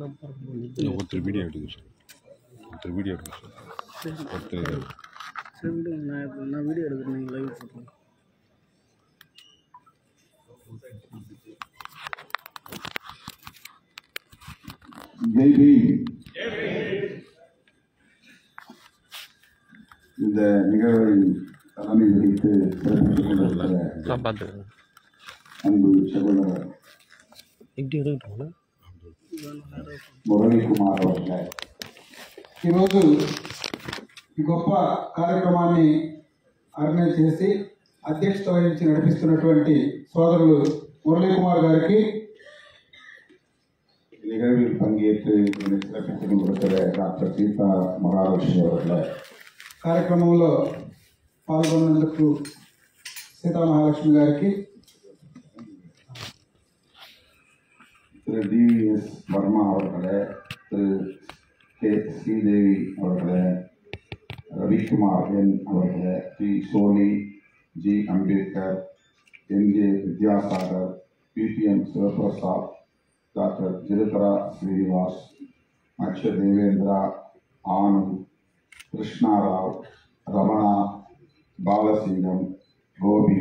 ஒருத்தர் வீடியோ எடுங்க சார், ஒருத்தர் வீடியோ எடுங்க சார், ஒருத்தர் சரி விடுங்க. நான் வீடியோ எடுக்கிறேன், நீங்கள் லைவ் போட்டுருங்க. இந்த நிகழ்வை தலைமை வகித்து சிறப்பித்துக் கொண்டிருக்கிற அன்பு சகோதரர் మురళీకుమార్ అవர்களే, ఈరోజు ఈ గొప్ప కార్యక్రమాన్ని ఆర్గనైజ్ చేసి అధ్యక్షత వహించి నడిపిస్తున్నటువంటి సోదరులు మురళీకుమార్ గారికి, நிகழ்வில் பங்கேற்று சிறப்பித்துக் கொண்டிருக்கிற డాక్టర్ సీతా మహాలక్ష్మి అవர்களே, కార్యక్రమంలో పాల్గొన్నందుకు సీతా మహాలక్ష్మి గారికి, திரு டிவிஎஸ் வர்மா அவர்களே, திரு கே ஸ்ரீதேவி அவர்களே, ரவிக்குமார் என் அவர்களே, D Soni, G Ambedkar, NJ Vidyasagar, PDM Sivaprasad, doctor ஜிருதரா ஸ்ரீனிவாஸ், அக்ஷ தேவேந்திரா, ஆனந்த், கிருஷ்ணாராவ், ரமணா, பாலசிங்கம், கோபி,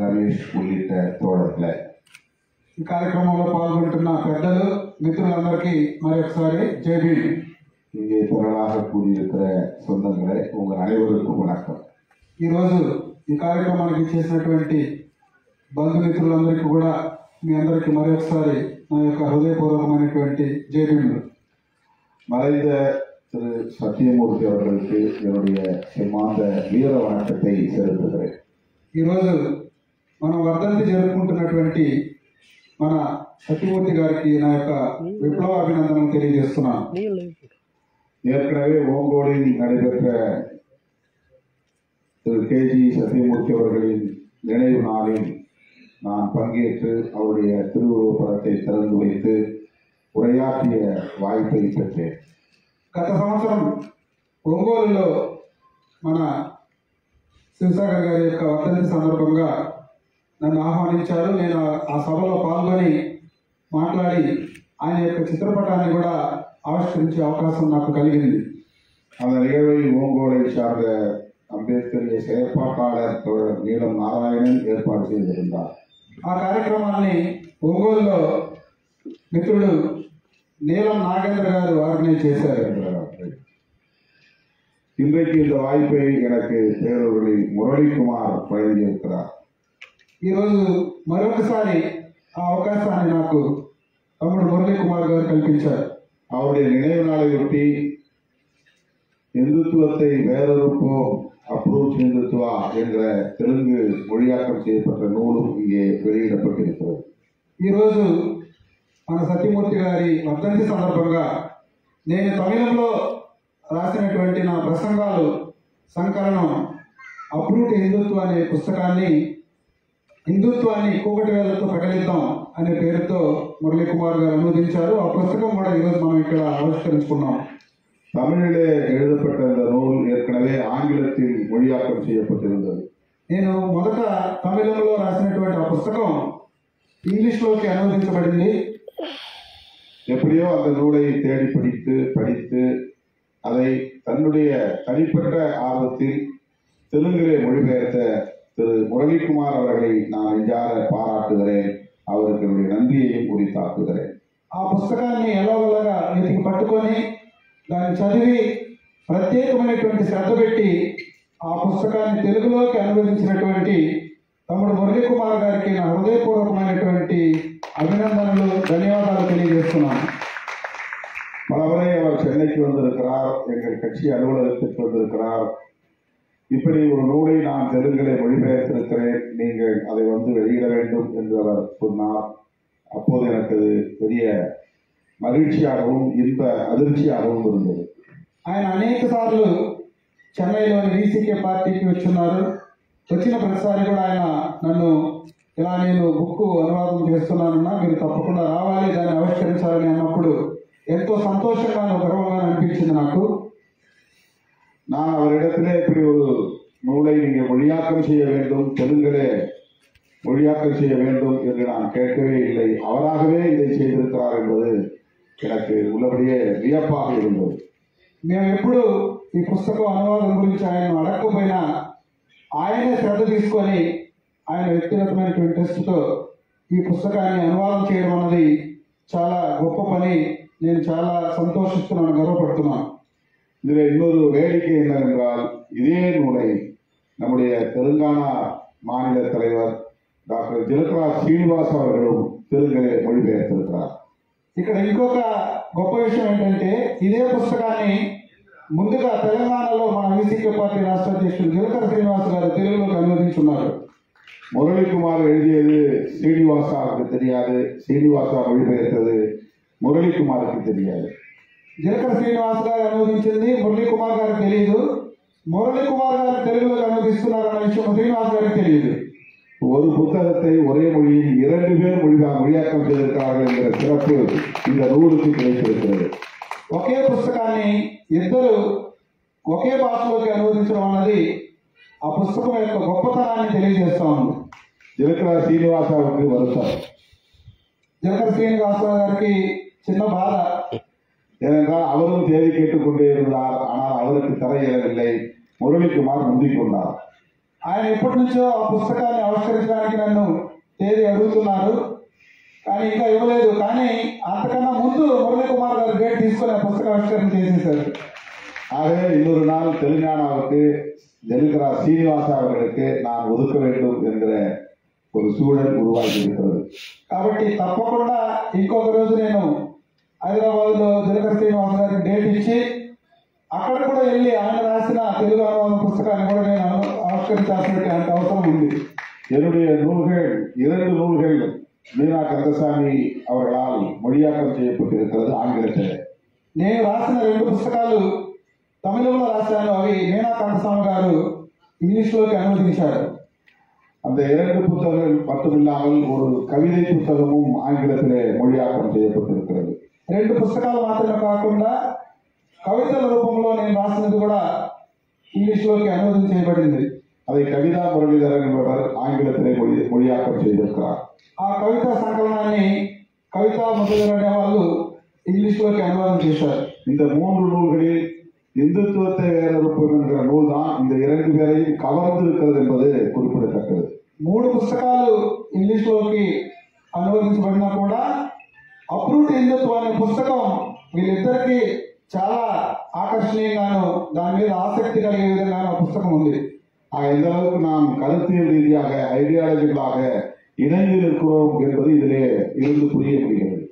ரமேஷ் உள்ளிட்ட தோழர்களே, ఈ కార్యక్రమంలో పాల్గొంటున్న పెద్దలు మిత్రులందరికీ మరొకసారి జై భీమ్. இங்கே திரளாக கூடியிருக்கிற சொந்தங்களே, உங்கள் அனைவருக்கும் வணக்கம். ఈరోజు ఈ కార్యక్రమానికి చేసినటువంటి బంధుమిత్రులందరికీ కూడా మీ అందరికీ మరొకసారి నా యొక్క హృదయపూర్వకమైనటువంటి జై భీములు. மறைந்த திரு சத்தியமூர்த்தி அவர்களுக்கு என்னுடைய சிறந்த வீர வணக்கத்தை செலுத்துகிறேன். ఈరోజు మనం వర్ధంతి జరుపుకుంటున్నటువంటి మన సత్యమూర్తి గారికి నా యొక్క విప్లవ అభినందనలు తెలియజేస్తున్నాను. ஏற்கனவே ஓங்கோலில் நடைபெற்ற திரு கேஜி சத்தியமூர்த்தி அவர்களின் நினைவு நாளில் நான் பங்கேற்று அவருடைய திருவுருவப் படத்தை திறந்து வைத்து உரையாற்றிய வாய்ப்பை பெற்றேன். గత సంవత్సరం ఒంగోలులో మన శివసాగర్ గారి యొక్క వర్ధంతి సందర్భంగా నన్ను ఆహ్వానించారు. నేను ఆ సభలో పాల్గొని మాట్లాడి ఆయన యొక్క చిత్రపటాన్ని కూడా ఆవిష్కరించే అవకాశం నాకు కలిగింది. அந்த நிகழ்வை ஓங்கோலை சார்ந்த அம்பேத்கரிய செயற்பாட்டாளர் தோழர் நீலம் நாராயணன் ఏర్పాటు செய்திருந்தார். ఆ కార్యక్రమాన్ని ఒంగోలులో మిత్రుడు నీలం నాగేంద్ర గారు ఆర్గనైజ్ చేశారు. இன்றைக்கு இந்த வாய்ப்பை எனக்கு பேரொருளி మురళీకుమార్ வழங்கியிருக்கிறார். ఈరోజు మరొకసారి ఆ అవకాశాన్ని నాకు తమ్ముడు మురళీకుమార్ గారు కల్పించారు. அவருடைய நினைவு நாளையொட்டி இந்துத்துவத்தை வேறொருப்போம் அப்ரோச் இந்துத்துவா என்ற தெலுங்கு மொழியாக்கம் செய்யப்பட்ட நூலும் இங்கே வெளியிடப்பட்டிருக்கிறது. ఈరోజు మన సత్యమూర్తి గారి వర్ధంతి సందర్భంగా నేను తమిళంలో రాసినటువంటి నా ప్రసంగాలు సంకలనం అప్రూట్ హిందుత్వ అనే పుస్తకాన్ని హిందుత్వాన్ని కూకటి వేలతో ప్రకటిద్దాం అనే పేరుతో మురళీకుమార్ గారు అనువదించారు. ఆ పుస్తకం కూడా ఈరోజు మనం ఇక్కడ ఆవిష్కరించుకున్నాం. தமிழிலே எழுதப்பட்ட இந்த நூல் ஏற்கனவே ஆங்கிலத்தில் மொழியாக்கம் செய்யப்பட்டிருந்தது. నేను మొదట తమిళంలో రాసినటువంటి ఆ పుస్తకం ఇంగ్లీష్లోకి అనువదించబడింది. எப்படியோ அந்த நூலை தேடி படித்து அதை தன்னுடைய தனிப்பட்ட ஆர்வத்தில் தெலுங்கிலே மொழிபெயர்த்த திரு మురళీకుమార్ அவர்களை நான் நெஞ்சார பாராட்டுகிறேன். அவருக்கு என்னுடைய நன்றியையும் உரித்தாக்குகிறேன். ఆ పుస్తకాన్ని ఎలాగోలాగా వెతికి పట్టుకొని దాన్ని చదివి ప్రత్యేకమైనటువంటి శ్రద్ధ పెట్టి ఆ పుస్తకాన్ని తెలుగులోకి అనువదించినటువంటి తమ్ముడు మురళీకుమార్ గారికి నా హృదయపూర్వకమైనటువంటి అభినందనలు, ధన్యవాదాలు తెలియజేస్తున్నాను. பலமுறை அவர் சென்னைக்கு வந்திருக்கிறார், எங்கள் கட்சி அலுவலகத்திற்கு வந்திருக்கிறார். இப்படி ஒரு நூலை நான் தெலுங்கிலே மொழிபெயர்த்திருக்கிறேன், நீங்கள் அதை வந்து வெளியிட வேண்டும் என்று அவர் சொன்னார். அப்போது எனக்கு அது பெரிய మగిழ்చియాகவும் ఇన్ప అదృశ్యాகவும் இருந்தது. ఆయన అనేక సార్లు చెన్నైలోని వీసీకే పార్టీకి వచ్చున్నారు. వచ్చిన ప్రతిసారి కూడా ఆయన నన్ను ఇలా నేను బుక్ అనువాదం చేస్తున్నానన్నా మీరు తప్పకుండా రావాలి, దాన్ని ఆవిష్కరించాలని అన్నప్పుడు ఎంతో సంతోషంగా గర్వంగా అనిపించింది నాకు. நான் அவரிடத்திலே இப்படி ஒரு நூலை நீங்கள் மொழியாக்கம் செய்ய வேண்டும், தெலுங்கிலே மொழியாக்கம் செய்ய வேண்டும் என்று நான் கேட்கவே இல்லை. அவராகவே இதை செய்திருக்கிறார் என்பது எனக்கு உள்ளபடியே வியப்பாக இருந்தது. మేము ఎప్పుడు ఈ పుస్తకం అనువాదం గురించి ఆయన అడగకపోయినా ఆయనే శ్రద్ధ తీసుకొని ఆయన వ్యక్తిగతమైనటువంటి ఇంట్రెస్ట్తో ఈ పుస్తకాన్ని అనువాదం చేయడం అన్నది చాలా గొప్ప పని. నేను చాలా సంతోషిస్తున్నాను, గర్వపడుతున్నాను. இதில் இன்னொரு வேடிக்கை என்னவென்றால், இதே நூலை நம்முடைய தெலுங்கானா மாநில தலைவர் டாக்டர் ஜிலக்ரா ஸ்ரீனிவாஸ் அவர்களும் தெலுங்கிலே மொழிபெயர்த்திருக்கிறார். ఇక్కడ ఇంకొక గొప్ప విషయం ఏంటంటే, ఇదే పుస్తకాన్ని ముందుగా తెలంగాణలో మన వీసీకే పార్టీ రాష్ట్ర అధ్యక్షుడు జిలకర శ్రీనివాస్ గారు తెలుగులోకి అనువదించున్నారు. முரளிக்குமார் எழுதியது ஸ்ரீனிவாசாவுக்கு தெரியாது, ஸ்ரீனிவாசா மொழிபெயர்த்தது మురళీకుమార్కి తెలియాలి. జిలకర శ్రీనివాస్ గారు అనువదించింది మురళీకుమార్ గారికి తెలియదు, మురళీకుమార్ గారు తెలుగులోకి అనువదిస్తున్నారన్న విషయం శ్రీనివాస్ గారికి తెలియదు. ஒரு புத்தகத்தை ஒரே மொழியில் 2 பேர் மொழியாக்கம் செய்திருக்கிறார்கள் என்கிற சிறப்பு இந்த நூலுக்கு கிடைத்திருக்கிறது. ఒకే పుస్తకాన్ని ఇద్దరు ఒకే భాషలోకి అనువదించడం అన్నది ఆ పుస్తకం యొక్క గొప్పతనాన్ని తెలియజేస్తా ఉంది. జిలకర శ్రీనివాసరావుకి வருத்தம். జిలకర శ్రీనివాస గారికి చిన్న బాధ. ஏனென்றால் அவரும் தேதி கேட்டுக்கொண்டே இருந்தார், ஆனால் அவருக்கு தர இயலவில்லை. మురళీకుమార్ ముందుకు ఉన్నారు. ఆయన ఎప్పటి నుంచో ఆ పుస్తకాన్ని ఆవిష్కరించడానికి నన్ను తేదీ అడుగుతున్నారు, కానీ ఇంకా ఇవ్వలేదు. కానీ అంతకన్నా ముందు మురళీకుమార్ గారు డేట్ తీసుకొని ఆ పుస్తక ఆవిష్కరణ చేసేశారు. ஆகவே இன்னொரு நாள் தெலுங்கானாவுக்கு ஜெலுக்கரா சீனிவாசா அவர்களுக்கு நான் ஒதுக்க வேண்டும் என்கிற ஒரு சூழல் உருவாகி இருக்கிறது. కాబట్టి తప్పకుండా ఇంకొక రోజు నేను హైదరాబాద్లో జిలకర శ్రీనివాస గారికి డేట్ ఇచ్చి అక్కడ కూడా వెళ్ళి ఆయన రాసిన తెలుగు అనువాద పుస్తకాన్ని కూడా నేను ఆవిష్కరించాల్సినటువంటి అవసరం ఉంది. என்னுடைய நூல்கள் 2 நூல்கள் மீனா கந்தசாமி அவர்களால் மொழியாக்கம் செய்யப்பட்டிருக்கிறது ஆங்கிலத்தில். నేను రాసిన 2 పుస్తకాలు తమిళంలో రాశాను, అవి మీనా కంఠస్వామి గారు ఇంగ్లీష్లోకి అనువదించారు. அந்த 2 புத்தகங்கள் மட்டுமில்லாமல் ஒரு கவிதை புத்தகமும் ஆங்கிலத்திலே மொழியாக்கம் செய்யப்பட்டிருக்கிறது. 2 పుస్తకాలు మాత్రమే కాకుండా కవితల రూపంలో నేను రాసినది కూడా ఇంగ్లీష్లోకి అనువాదం చేయబడింది. அதை கவிதா முரளிதரன் என்பவர் ஆங்கிலத்திலே மொழியாக்கம் செய்திருக்கிறார். ఆ కవితా సంకలనాన్ని కవితా మురళీధరన్ అనే వాళ్ళు ఇంగ్లీష్లోకి అనువాదం చేశారు. இந்த 3 நூல்களில் இந்துத்துவத்தை வேறறுப்போம் என்கிற நூல் தான் இந்த 2 பேரையும் கவர்ந்திருக்கிறது என்பது குறிப்பிடத்தக்கது. 3 పుస్తకాలు ఇంగ్లీష్లోకి అనువదించబడినా కూడా అప్రూట్ హిందుత్వం అనే పుస్తకం వీళ్ళిద్దరికీ చాలా ఆకర్షణీయంగాను దాని మీద ఆసక్తి కలిగే విధంగా పుస్తకం ఉంది. எந்த அளவுக்கு நாம் கருத்தியல் ரீதியாக ஐடியாலஜிகளாக இணைந்து நிற்கிறோம் என்பது இதிலே இருந்து புரிய முடிகிறது.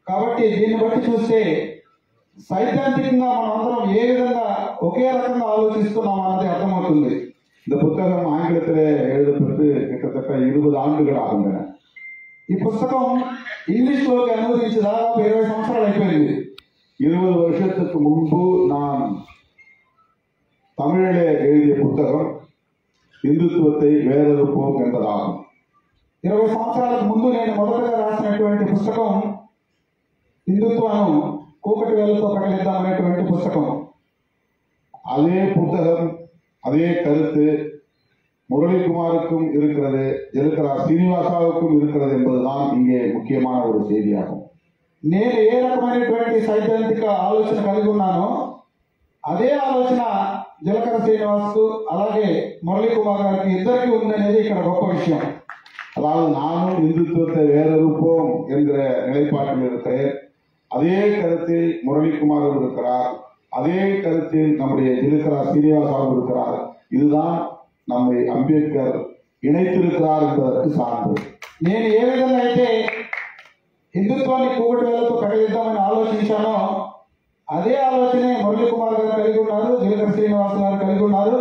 కాబట్టి దీన్ని బట్టి చూస్తే సైద్ధాంతికంగా మనం అందరం ఏ విధంగా ఒకే రకంగా ఆలోచిస్తున్నాం అన్నది అర్థమవుతుంది. இந்த புத்தகம் ஆங்கிலத்திலே எழுதப்பட்டு கிட்டத்தட்ட 20 ஆண்டுகள் ஆகின்றன. ఈ పుస్తకం ఇంగ్లీష్లోకి అనువదించి దాదాపు 20 సంవత్సరాలు అయిపోయింది. 20 வருஷத்துக்கு முன்பு நான் தமிழிலே எழுதிய புத்தகம் இந்துத்துவத்தை வேறறுப்போம் என்பதாகும். 20 సంవత్సరాలకు ముందు నేను మొదటగా రాసినటువంటి పుస్తకం హిందుత్వాన్ని కూకటి వేలతో పగలిద్దాం అనేటువంటి పుస్తకం. அதே புத்தகம் அதே கருத்து முரளிக்குமாருக்கும் இருக்கிறது, ஜெலுக்கரா சீனிவாசாவுக்கும் இருக்கிறது என்பதுதான் இங்கே முக்கியமான ஒரு செய்தியாகும். నేను ఏ రకమైనటువంటి సైద్ధాంతిక ఆలోచన కలిగి ఉన్నానో అదే ఆలోచన జిలకర శ్రీనివాస్కు అలాగే మురళీకుమార్ గారికి ఇద్దరికి ఉందనేది ఇక్కడ గొప్ప విషయం. அதாவது நானும் இந்துத்துவத்தை வேறறுப்போம் என்கிற நிலைப்பாட்டில் இருக்கிறேன். அதே கருத்தில் முரளிக்குமாரும் இருக்கிறார், அதே கருத்தில் நம்முடைய ஜெலுக்கரா சீனிவாசாவும் இருக்கிறார். இதுதான் நம்மை అంబేద్కర్ இணைத்திருக்கிறார் என்பதற்கு சான்று. నేను ఏ విధంగా అయితే హిందుత్వాన్ని కూకటి వేలతో పగలిద్దామని ఆలోచించానో అదే ఆలోచనే మురళీకుమార్ గారు కలిగి ఉన్నారు, జిలకర శ్రీనివాస్ గారు కలిగి ఉన్నారు.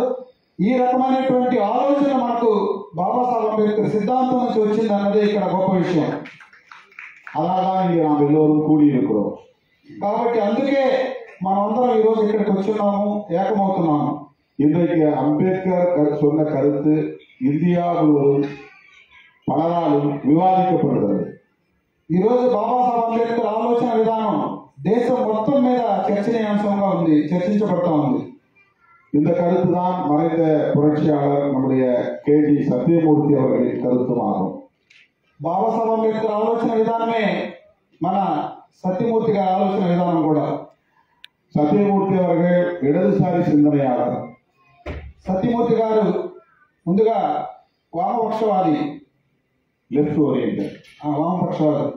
ఈ రకమైనటువంటి ఆలోచన మనకు బాబాసాహెబ్ అంబేద్కర్ సిద్ధాంతం నుంచి వచ్చింది అన్నదే ఇక్కడ గొప్ప విషయం. அதனால்தான் இங்கே நாம் எல்லோரும் கூடியிருக்கிறோம். కాబట్టి అందుకే మనమందరం ఈరోజు ఇక్కడికి వచ్చున్నాము, ఏకమవుతున్నాము. இன்றைக்கு அம்பேத்கர் சொன்ன கருத்து இந்தியா முழுவதும் பலராலும் விவாதிக்கப்படுகிறது. ఈరోజు బాబాసాహెబ్ అంబేద్కర్ ఆలోచన విధానం దేశం మొత్తం మీద చర్చనీయాంశంగా ఉంది, చర్చించబడతా ఉంది. இந்த கருத்து தான் மறைந்த புரட்சியாளர் நம்முடைய கேஜி சத்தியமூர்த்தி அவர்களின் கருத்தும் ஆகும். బాబాసాహెబ్ అంబేద్కర్ ఆలోచన విధానమే మన సత్యమూర్తి గారి ఆలోచన విధానం కూడా. సత్యమూర్తి அவர்கள் இடதுசாரி சிந்தனையாளர். సత్యమూర్తి గారు ముందుగా వామపక్షవాది, லெஃப்ட் ஓரியன்டட், వామపక్షవాది,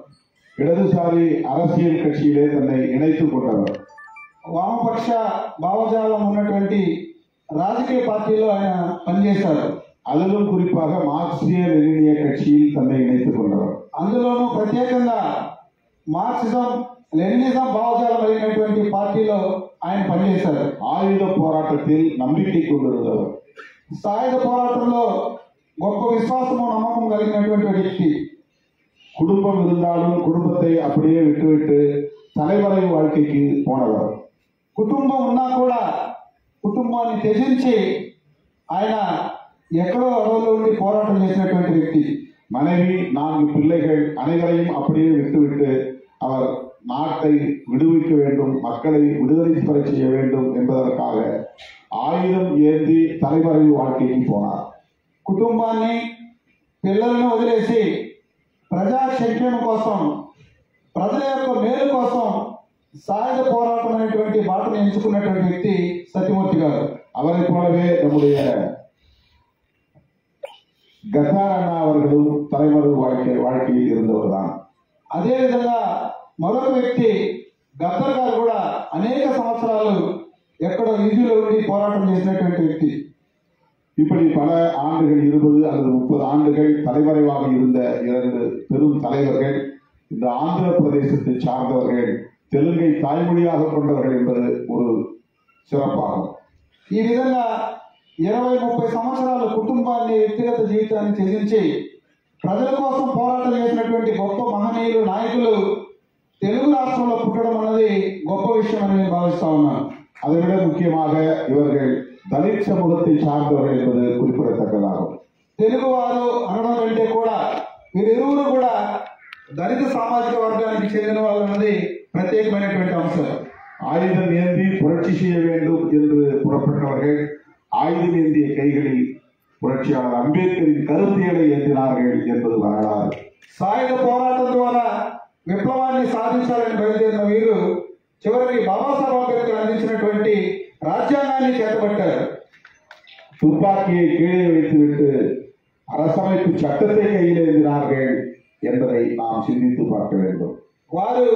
இடதுசாரி அரசியல் கட்சியிலே தன்னை இணைத்துக் கொண்டவர். వామపక్ష భావజాలం ఉన్నటువంటి రాజకీయ పార్టీలో ఆయన పనిచేశారు. அதிலும் குறிப்பாக மார்க்சிய லெனினிய கட்சியில் தன்னை இணைத்துக் கொண்டவர். అందులోనూ ప్రత్యేకంగా మార్క్సిజం లెనినిజం భావజాలం కలిగినటువంటి పార్టీలో ఆయన పనిచేశారు. ஆயுத போராட்டத்தில் நம்பிக்கை கொண்டிருந்தவர். సాయుధ పోరాటంలో గొప్ప విశ్వాసము నమ్మకం కలిగినటువంటి వ్యక్తి. குடும்பம் இருந்தாலும் குடும்பத்தை அப்படியே விட்டுவிட்டு தலைமறை வாழ்க்கைக்கு போனவர். కుటుంబం ఉన్నా కూడా కుటుంబాన్ని త్యజించి ఆయన ఎక్కడో అడవుల్లో ఉండి పోరాటం చేసినటువంటి వ్యక్తి. மனைவி 4 பிள்ளைகள் அனைவரையும் அப்படியே விட்டுவிட்டு அவர் நாட்டை விடுவிக்க வேண்டும், மக்களை விடுதலை பெற செய்ய வேண்டும் என்பதற்காக ஆயுதம் ஏந்தி தலைமறை வாழ்க்கைக்கு போனார். కుటుంబాన్ని పిల్లలను వదిలేసి ప్రజా సంక్షేమం కోసం, ప్రజల యొక్క మేలు కోసం సాయుధ పోరాటం అనేటువంటి బాటను ఎంచుకున్నటువంటి వ్యక్తి సత్యమూర్తి గారు. அவரை போலவே நம்முடைய கத்தார் அண்ணா அவர்களும் தலைமறை வாழ்க்கையில் இருந்தவர் தான். అదేవిధంగా మరొక వ్యక్తి గద్దర్ గారు కూడా అనేక సంవత్సరాలు ఎక్కడో ఇంటిలో ఉండి పోరాటం చేసినటువంటి వ్యక్తి. இப்படி பல ஆண்டுகள் 20 அல்லது 30 ஆண்டுகள் தலைமறைவாக இருந்த 2 பெரும் தலைவர்கள், இந்த ஆந்திர பிரதேசத்தை சார்ந்தவர்கள், தெலுங்கை தாய்மொழியாக கொண்டவர்கள் என்பது ஒரு சிறப்பாகும். ఈ విధంగా 20-30 సంవత్సరాలు కుటుంబాన్ని, వ్యక్తిగత జీవితాన్ని త్యజించి ప్రజల కోసం పోరాటం చేసినటువంటి గొప్ప మహనీయులు, నాయకులు తెలుగు రాష్ట్రంలో పుట్టడం అన్నది గొప్ప విషయం అని నేను భావిస్తా ఉన్నాను. அதை விட முக்கியமாக இவர்கள் தலித் சமூகத்தை சார்ந்தவர்கள் என்பது குறிப்பிடத்தக்கதாகும். తెలుగువారు అనడం కంటే కూడా వీరిరువురు కూడా దళిత సామాజిక వర్గానికి చెందిన వాళ్ళు అన్నది ప్రత్యేకమైనటువంటి అంశం. ஆயுதம் ஏந்தி புரட்சி செய்ய வேண்டும் என்று புறப்பட்டவர்கள் ஆயுதம் ஏந்திய கைகளில் புரட்சியாளர் அம்பேத்கரின் கருத்தியலை ஏற்றினார்கள் என்பது வரலாறு. సాయుధ పోరాటం ద్వారా విప్లవాన్ని సాధించాలని బయలుదేరిన వీరు చివరికి బాబాసాహెబ్ అంబేద్కర్ అందించినటువంటి రాజ్యాంగాన్ని చేతబట్టారు. துப்பாக்கியை கீழே வைத்துவிட்டு அரசமைப்பு சட்டத்தை கையில் ஏந்தினார்கள் என்பதை நாம் சிந்தித்து பார்க்க வேண்டும். వారు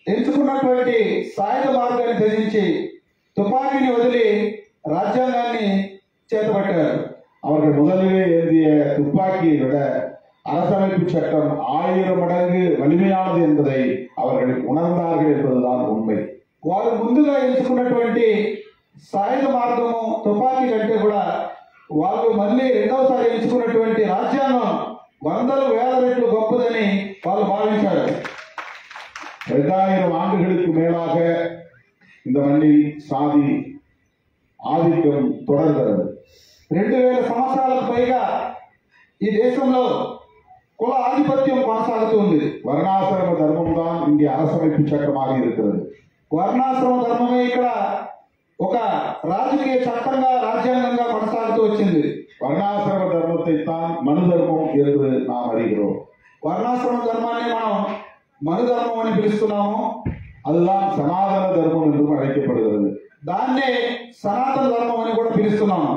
ఎంచుకున్నటువంటి సాయుధ మార్గాన్ని త్యజించి తుపాకీని వదిలి రాజ్యాంగాన్ని చేతబట్టారు. அவர்கள் முதலிலே ஏந்திய துப்பாக்கியை விட அரசமைப்பு சட்டம் 1000 மடங்கு வலிமையானது என்பதை அவர்கள் உணர்ந்தார்கள் என்பதுதான் உண்மை. వారు ముందుగా ఎంచుకున్నటువంటి సాయుధ మార్గము తుపాకీ కంటే కూడా వాళ్ళు మళ్ళీ రెండవసారి ఎంచుకున్నటువంటి రాజ్యాంగం 100,000 రెట్లు గొప్పదని వాళ్ళు భావించారు. 2000 ஆண்டுகளுக்கு மேலாக இந்த மண்ணில் சாதி ஆதிக்கம் தொடர்கிறது. 2000 సంవత్సరాలకు పైగా ఈ దేశంలో కుల ఆధిపత్యం కొనసాగుతుంది. వర్ణాశ్రమ ధర్మం தான் இங்கே அரசமைப்பு சட்டமாக இருக்கிறது. వర్ణాశ్రమ ధర్మమే ఇక్కడ ఒక రాజకీయ చట్టంగా, రాజ్యాంగంగా కొనసాగుతూ వచ్చింది. వర్ణాశ్రమ ధర్మத்தை தான் மனு தர்மம் என்று நாம் அறிகிறோம். వర్ణాశ్రమ ధర్మాన్ని మనం మను ధర్మం అని పిలుస్తున్నాము. அதுதான் சனாதன தர்மம் என்றும் அழைக்கப்படுகிறது. దాన్నే సనాతన ధర్మం అని కూడా పిలుస్తున్నాము.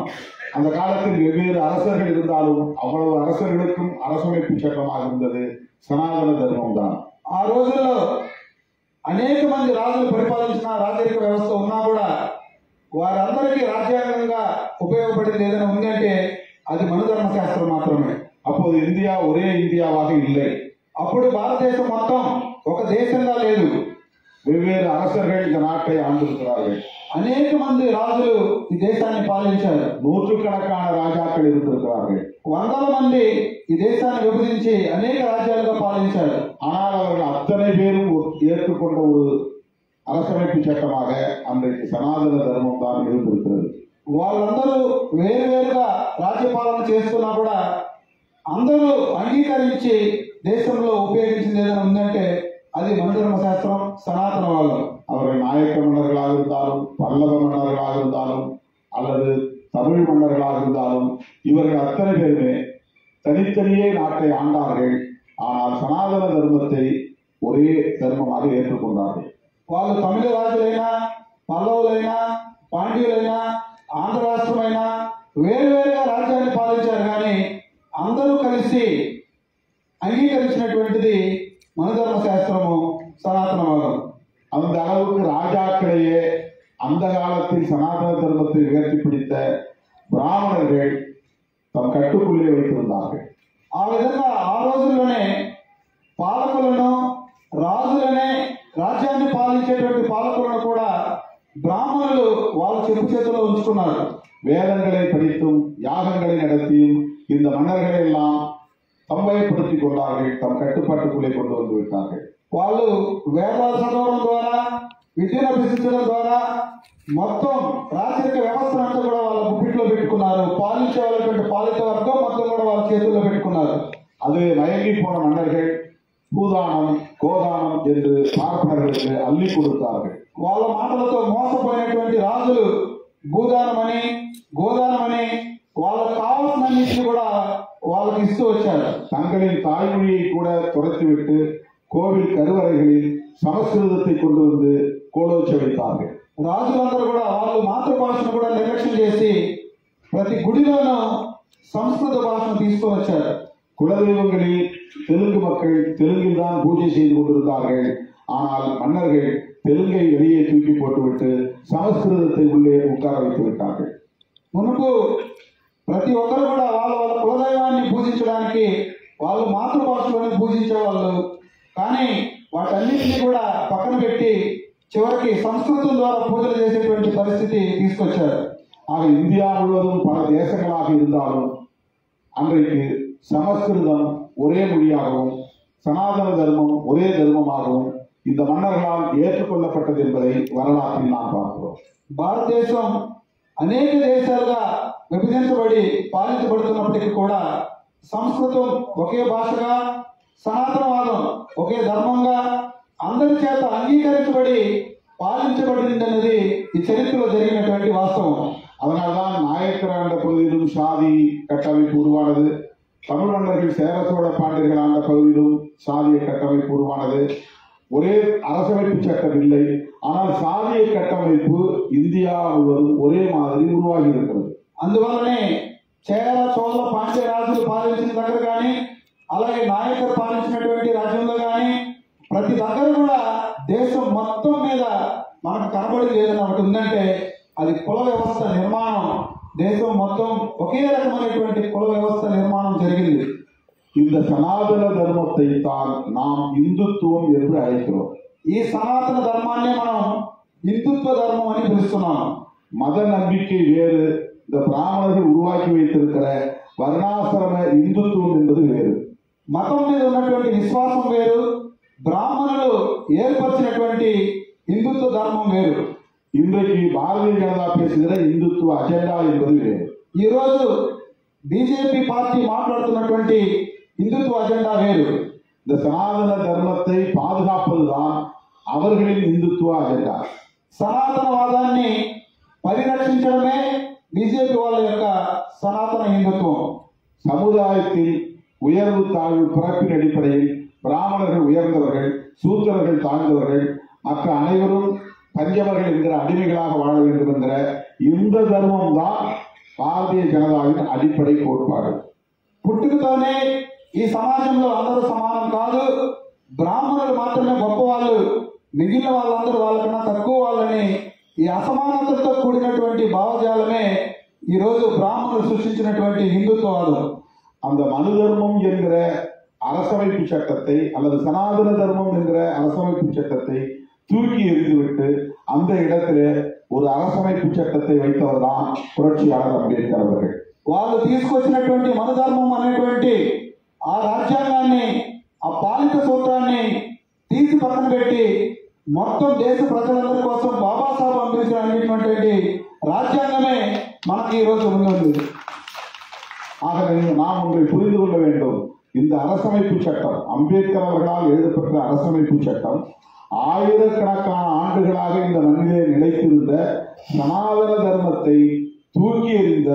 அந்த காலத்தில் வெவ்வேறு அரசர்கள் இருந்தாலும் அவ்வளவு அரசர்களுக்கும் அரசமைப்பு சட்டமாக இருந்தது సనాతన ధర్మం தான். ఆ రోజుల్లో అనేక మంది రాజులు పరిపాలించిన రాజరిక వ్యవస్థ ఉన్నా కూడా వారందరికీ రాజ్యాంగంగా ఉపయోగపడింది ఏదైనా ఉందంటే అది మనుధర్మ శాస్త్రం మాత్రమే. அப்போது இந்தியா ஒரே இந்தியாவாக இல்லை. అప్పుడు భారతదేశం మొత్తం ఒక దేశంగా లేదు. வெவ்வேறு அரசர்கள் இந்த நாட்டை ஆண்டிருக்கிறார்கள். అనేక మంది రాజులు ఈ దేశాన్ని పాలించారు. நூற்றுக்கணக்கான ராஜாக்கள் இருந்திருக்கிறார்கள். 100ల మంది ఈ దేశాన్ని విభజించి అనేక రాజ్యాలుగా పాలించారు. ஆனால் அவர்கள் அத்தனை பேரும் ஏற்றுக்கொண்ட ஒரு அரசமைப்பு சட்டமாக அன்றைக்கு சனாதன தர்மம் தான் இருந்திருக்கிறது. వాళ్ళందరూ వేరువేరుగా రాజ్యపాలన చేస్తున్నా కూడా అందరూ అంగీకరించి దేశంలో ఉపయోగించింది ఏదైనా ఉందంటే అది మనుధర్మ శాస్త్రం, సనాతన వాళ్ళు. அவர்கள் நாயக்க மன்னர்களாக இருந்தாலும், பல்லவ மன்னர்களாக இருந்தாலும், அல்லது தமிழ் மன்னர்களாக இருந்தாலும் இவர்கள் அத்தனை பேருமே தனித்தனியே நாட்டை ஆண்டார்கள். ஆனால் சனாதன தர்மத்தை ஒரே தர்மமாக ஏற்றுக்கொண்டார்கள். వాళ్ళు తమిళ రాజులైనా, పల్లవులైనా, పాండ్యులైనా, ఆంధ్ర రాష్ట్రమైనా వేరువేరుగా రాజ్యాన్ని పాలించారు. కానీ అందరూ కలిసి అంగీకరించినటువంటిది మనుధర్మ శాస్త్రము, సనాతనవాదం. அந்த அளவுக்கு ராஜாக்களையே அந்த காலத்தில் சனாதன தர்மத்தை உயர்த்தி பிடித்த பிராமணர்கள் தம் கட்டுக்குள்ளே வைத்திருந்தார்கள். ఆ విధంగా ఆ రోజుల్లోనే పాలకులను, రాజులనే, రాజ్యాన్ని పాలించేటువంటి పాలకులను కూడా బ్రాహ్మణులు వాళ్ళ చెప్పు చేతిలో ఉంచుకున్నారు. வேதங்களை படித்தும் யாகங்களை நடத்தியும் இந்த மன்னர்களை எல்லாம் தம்வயப்படுத்திக் கொண்டார்கள், தம் கட்டுப்பாட்டுக்குள்ளே கொண்டு வந்து விட்டார்கள். వాళ్ళు వేదాలు చదవడం ద్వారా, విద్యను అభ్యసించడం ద్వారా మొత్తం రాజరిక వ్యవస్థనంతా కూడా వాళ్ళ గుప్పిట్లో పెట్టుకున్నారు. పాలించే వాళ్ళటువంటి పాలిత వర్గం మొత్తం కూడా వాళ్ళ చేతుల్లో పెట్టుకున్నారు. அது மயங்கி போன மன்னர்கள் பூதானம், கோதானம் என்று பார்ப்பனர்களுக்கு அள்ளி கொடுத்தார்கள். వాళ్ళ మాటలతో మోసపోయినటువంటి రాజులు భూదానమని, గోదానమని వాళ్ళకు కావాల్సినన్నింటినీ కూడా వాళ్ళకి ఇస్తూ వచ్చారు. தங்களின் தாய்மொழியை கூட துரத்திவிட்டு கோவில் கருவறைகளில் சமஸ்கிருதத்தை கொண்டு வந்து கோலோச்ச வைத்தார்கள். రాజులందరూ కూడా వాళ్ళు మాతృభాషను కూడా నిర్లక్ష్యం చేసి ప్రతి గుడిలోనూ సంస్కృత భాషను తీసుకొని వచ్చారు. குலதெய்வங்களில் தெலுங்கு மக்கள் தெலுங்கில் தான் பூஜை செய்து கொண்டிருந்தார்கள். ஆனால் மன்னர்கள் தெலுங்கை வெளியே தூக்கி போட்டுவிட்டு சமஸ்கிருதத்தை உள்ளே உட்கார வைத்து விட்டார்கள். మునుపు ప్రతి ఒక్కరు కూడా వాళ్ళ వాళ్ళ కులదైవాన్ని పూజించడానికి వాళ్ళు మాతృభాషలోనే పూజించేవాళ్ళు. కానీ వాటన్నిటినీ కూడా పక్కన పెట్టి చివరికి సంస్కృతం ద్వారా పూజలు చేసేటువంటి పరిస్థితి తీసుకొచ్చారు. ஆக இந்தியா முழுவதும் பல தேசங்களாக இருந்தாலும் அன்றைக்கு சமஸ்கிருதம் ஒரே மொழியாகவும் சனாதன தர்மம் ஒரே தர்மமாகவும் இந்த மன்னர்களால் ஏற்றுக்கொள்ளப்பட்டது என்பதை வரலாற்றில் நாம் பார்க்கிறோம். భారతదేశం అనేక దేశాలుగా విభజించబడి పాలించబడుతున్నప్పటికీ కూడా సంస్కృతం ఒకే భాషగా, సనాతనవాదం ఒకే ధర్మంగా అందరి చేత అంగీకరించబడి పాలించబడిందన్నది ఈ చరిత్రలో జరిగినటువంటి వాస్తవం. அதனால்தான் நாயக்கர் ஆண்ட பகுதியிலும் சாதி கட்டமைப்பு உருவானது. தமிழ் மன்னர்கள் சேர சோழ பாண்டியர்கள் ஆண்ட பகுதியிலும் சாதிய கட்டமைப்பு உருவானது. ஒரே அரசமைப்பு சட்டம் இல்லை, ஆனால் சாதிய கட்டமைப்பு இந்தியா முழுவதும் ஒரே மாதிரி உருவாகி இருக்கிறது. అందువల్లనే చేర, చోళ, పాండ్య రాజులు పాలించిన దగ్గర కానీ, అలాగే నాయకర్ పాలించినటువంటి రాజ్యంలో కానీ ప్రతి దగ్గర కూడా దేశం మొత్తం మీద మనకు కనబడేది ఏదైనా ఒకటి ఉందంటే అది కుల వ్యవస్థ నిర్మాణం. దేశం మొత్తం ఒకే రకమైనటువంటి కుల వ్యవస్థ నిర్మాణం జరిగింది. இந்த சனாதன தர்மத்தை தான் நாம் இந்துத்துவம் என்று அழைக்கிறோம். ఈ సనాతన ధర్మాన్ని మనం హిందుత్వ ధర్మం అని పిలుస్తున్నాం. மத நம்பிக்கை வேறு, இந்த பிராமணர்கள் உருவாக்கி வைத்திருக்கிற வர்ணாசிரம இந்துத்துவம் என்பது வேறு. మతం మీద ఉన్నటువంటి విశ్వాసం వేరు, బ్రాహ్మణులు ఏర్పరిచినటువంటి హిందుత్వ ధర్మం వేరు. இன்றைக்கு பாரதிய ஜனதா பேசுகிற இந்துத்துவ அஜெண்டா என்பது வேறு. ఈ రోజు బీజేపీ పార్టీ మాట్లాడుతున్నటువంటి హిందుత్వ అజెండా వేరు. இந்த சனாதன தர்மத்தை பாதுகாப்பதுதான் அவர்களின் இந்துத்துவ அஜெண்டா. సనాతనవాదాన్ని పరిరక్షించడమే బీజేపీ వాళ్ళ యొక్క సనాతన హిందుత్వం. சமுதாயத்தில் உயர்வு தாழ்வு பிறப்பின் அடிப்படையில் பிராமணர்கள் உயர்ந்தவர்கள், சூத்திரர்கள் தாழ்ந்தவர்கள், மற்ற அனைவரும் பஞ்சவர்கள் என்கிற அடிமைகளாக வாழ வேண்டும் என்கிற இந்த தர்மம் தான் பாரதிய ஜனதாவின் அடிப்படை கோட்பாடு. పుట్టుకతోనే ఈ సమాజంలో అందరూ సమానం కాదు, బ్రాహ్మణులు మాత్రమే గొప్పవాళ్ళు, మిగిలిన వాళ్ళందరూ వాళ్ళకన్నా తక్కువ వాళ్ళని ఈ అసమానతతో కూడినటువంటి భావజాలమే ఈ రోజు బ్రాహ్మణులు సృష్టించినటువంటి హిందుత్వవాదం. அந்த மனு தர்மம் என்கிற அரசமைப்பு சட்டத்தை அல்லது சனாதன தர்மம் என்கிற அரசமைப்பு சட்டத்தை தூக்கி எறிந்துவிட்டு அந்த இடத்திலே ஒரு அரசமைப்பு சட்டத்தை வைத்தவர் தான் புரட்சியாளர் அம்பேத்கர் அவர்கள். వాళ్ళు తీసుకొచ్చినటువంటి మనధర్మం అనేటువంటి ఆ రాజ్యాంగాన్ని, ఆ పాలిత సూత్రాన్ని తీసి పక్కన పెట్టి మొత్తం దేశ ప్రజలందరి కోసం బాబాసాహెబ్ అంబేద్కర్ అనేటువంటి రాజ్యాంగమే మనకి ఈ రోజు ఉంది. ஆகவே நாம் ஒன்றை புரிந்து கொள்ள வேண்டும். இந்த அரசமைப்பு சட்டம், அம்பேத்கர் அவர்களால் எழுதப்பட்ட அரசமைப்பு சட்டம் ஆயிரக்கணக்கான ஆண்டுகளாக இந்த மண்ணிலே நிலைத்திருந்த சனாதன தர்மத்தை தூக்கி எறிந்த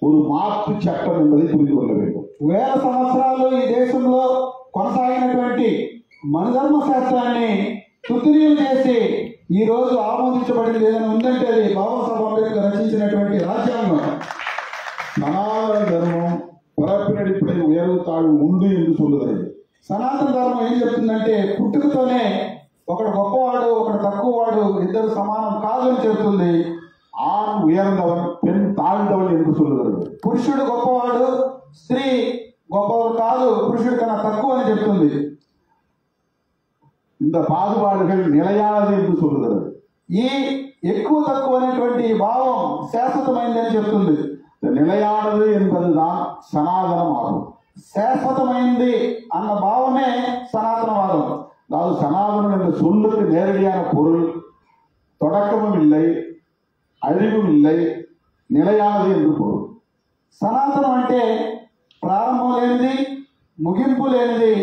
ஒரு மாற்று சட்டம் என்பதை புரிந்து கொள்ள வேண்டும். వేల సంవత్సరాలు ఈ దేశంలో కొనసాగినటువంటి మనధర్మ శాస్త్రాన్ని తుత్తునీలు చేసి ఈ రోజు ఆమోదించబడింది ఏదైనా ఉందంటే అది బాబాసాహెబ్ అంబేద్కర్ రచించినటువంటి రాజ్యాంగం. சனாதன தர்மம் பிறப்பின் அடிப்படையில் உயர்வுத்தாழ்வு உண்டு என்று சொல்லுகிறது. సనాతన ధర్మం ఏం చెప్తుందంటే పుట్టుకతోనే ఒకడు గొప్పవాడు ఒకడు తక్కువవాడు ఇద్దరు సమానం కాదు అని చెప్తుంది. ஆண் உயர்ந்தவன் பெண் தாழ்ந்தவன் என்று சொல்லுகிறது. పురుషుడు గొప్పవాడు స్త్రీ గొప్పవాడు కాదు పురుషుడి కన్నా తక్కువ అని చెప్తుంది. இந்த பாகுபாடுகள் நிலையானது என்று சொல்லுகிறது. ఈ ఎక్కువ తక్కువ అనేటువంటి భావం శాశ్వతమైంది అని చెప్తుంది. இந்த நிலையானது என்பதுதான் சனாதனம் ஆகும். శాశ్వతమైంది అన్న భావమే సనాతనవాదం. அதாவது சனாதனம் என்ற சொல்லுக்கு நேரடியான பொருள் தொடக்கமும் இல்லை, அழிவும் இல்லை, நிலையானது என்று பொருள். సనాతనం అంటే ప్రారంభం లేనిది, ముగింపు లేనిది,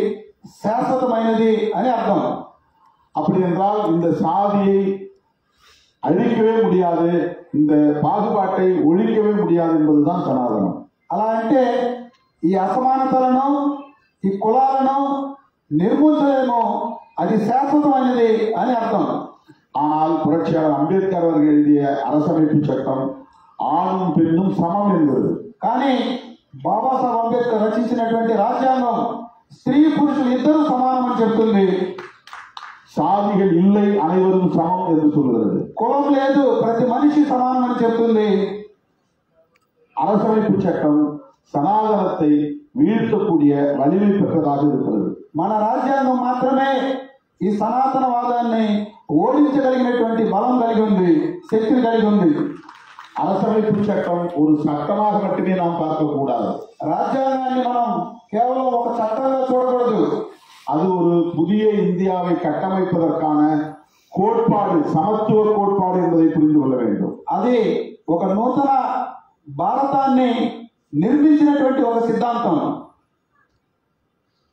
శాశ్వతమైనది అని అర్థం. அப்படி என்றால் இந்த சாதியை அழிக்கவே முடியாது, இந்த பாகுபாட்டை ஒழிக்கவே முடியாது என்பதுதான் சனாதனம். అలా అంటే ఈ అసమానతలను ఈ కులాలను నిర్మూలించలేమో అది శాశ్వతమైనది అని అర్థం. ஆனால் புரட்சியாளர் அம்பேத்கர் அவர்கள் எழுதிய அரசமைப்பு சட்டம் ஆணும் பெண்ணும் சமம் என்பது. కానీ బాబాసాహెబ్ అంబేద్కర్ రచించినటువంటి రాజ్యాంగం స్త్రీ పురుషులు ఇద్దరు సమానం అని చెప్తుంది. சாதிகள் இல்லை, அனைவரும் சமம் என்று சொல்கிறது. కులం లేదు, ప్రతి మనిషి సమానం అని చెప్తుంది. அரசமைப்பு சட்டம் சனாதனத்தை வீழ்த்தக்கூடிய வலிமை பெற்றதாக இருக்கிறது. మన రాజ్యాంగం మాత్రమే ఈ సనాతనవాదాన్ని ఓడించగలిగినటువంటి బలం కలిగి ఉంది, శక్తిని కలిగి ఉంది. அரசமைப்பு சட்டம் ஒரு சட்டமாக மட்டுமே நாம் பார்க்கக்கூடாது. రాజ్యాంగాన్ని మనం కేవలం ఒక చట్టంగా చూడకూడదు. அது ஒரு புதிய இந்தியாவை கட்டமைப்பதற்கான கோட்பாடு, சமத்துவ கோட்பாடு என்பதை புரிந்து கொள்ள வேண்டும். అది ఒక నూతన భారతాన్ని నిర్మించినటువంటి ఒక సిద్ధాంతం.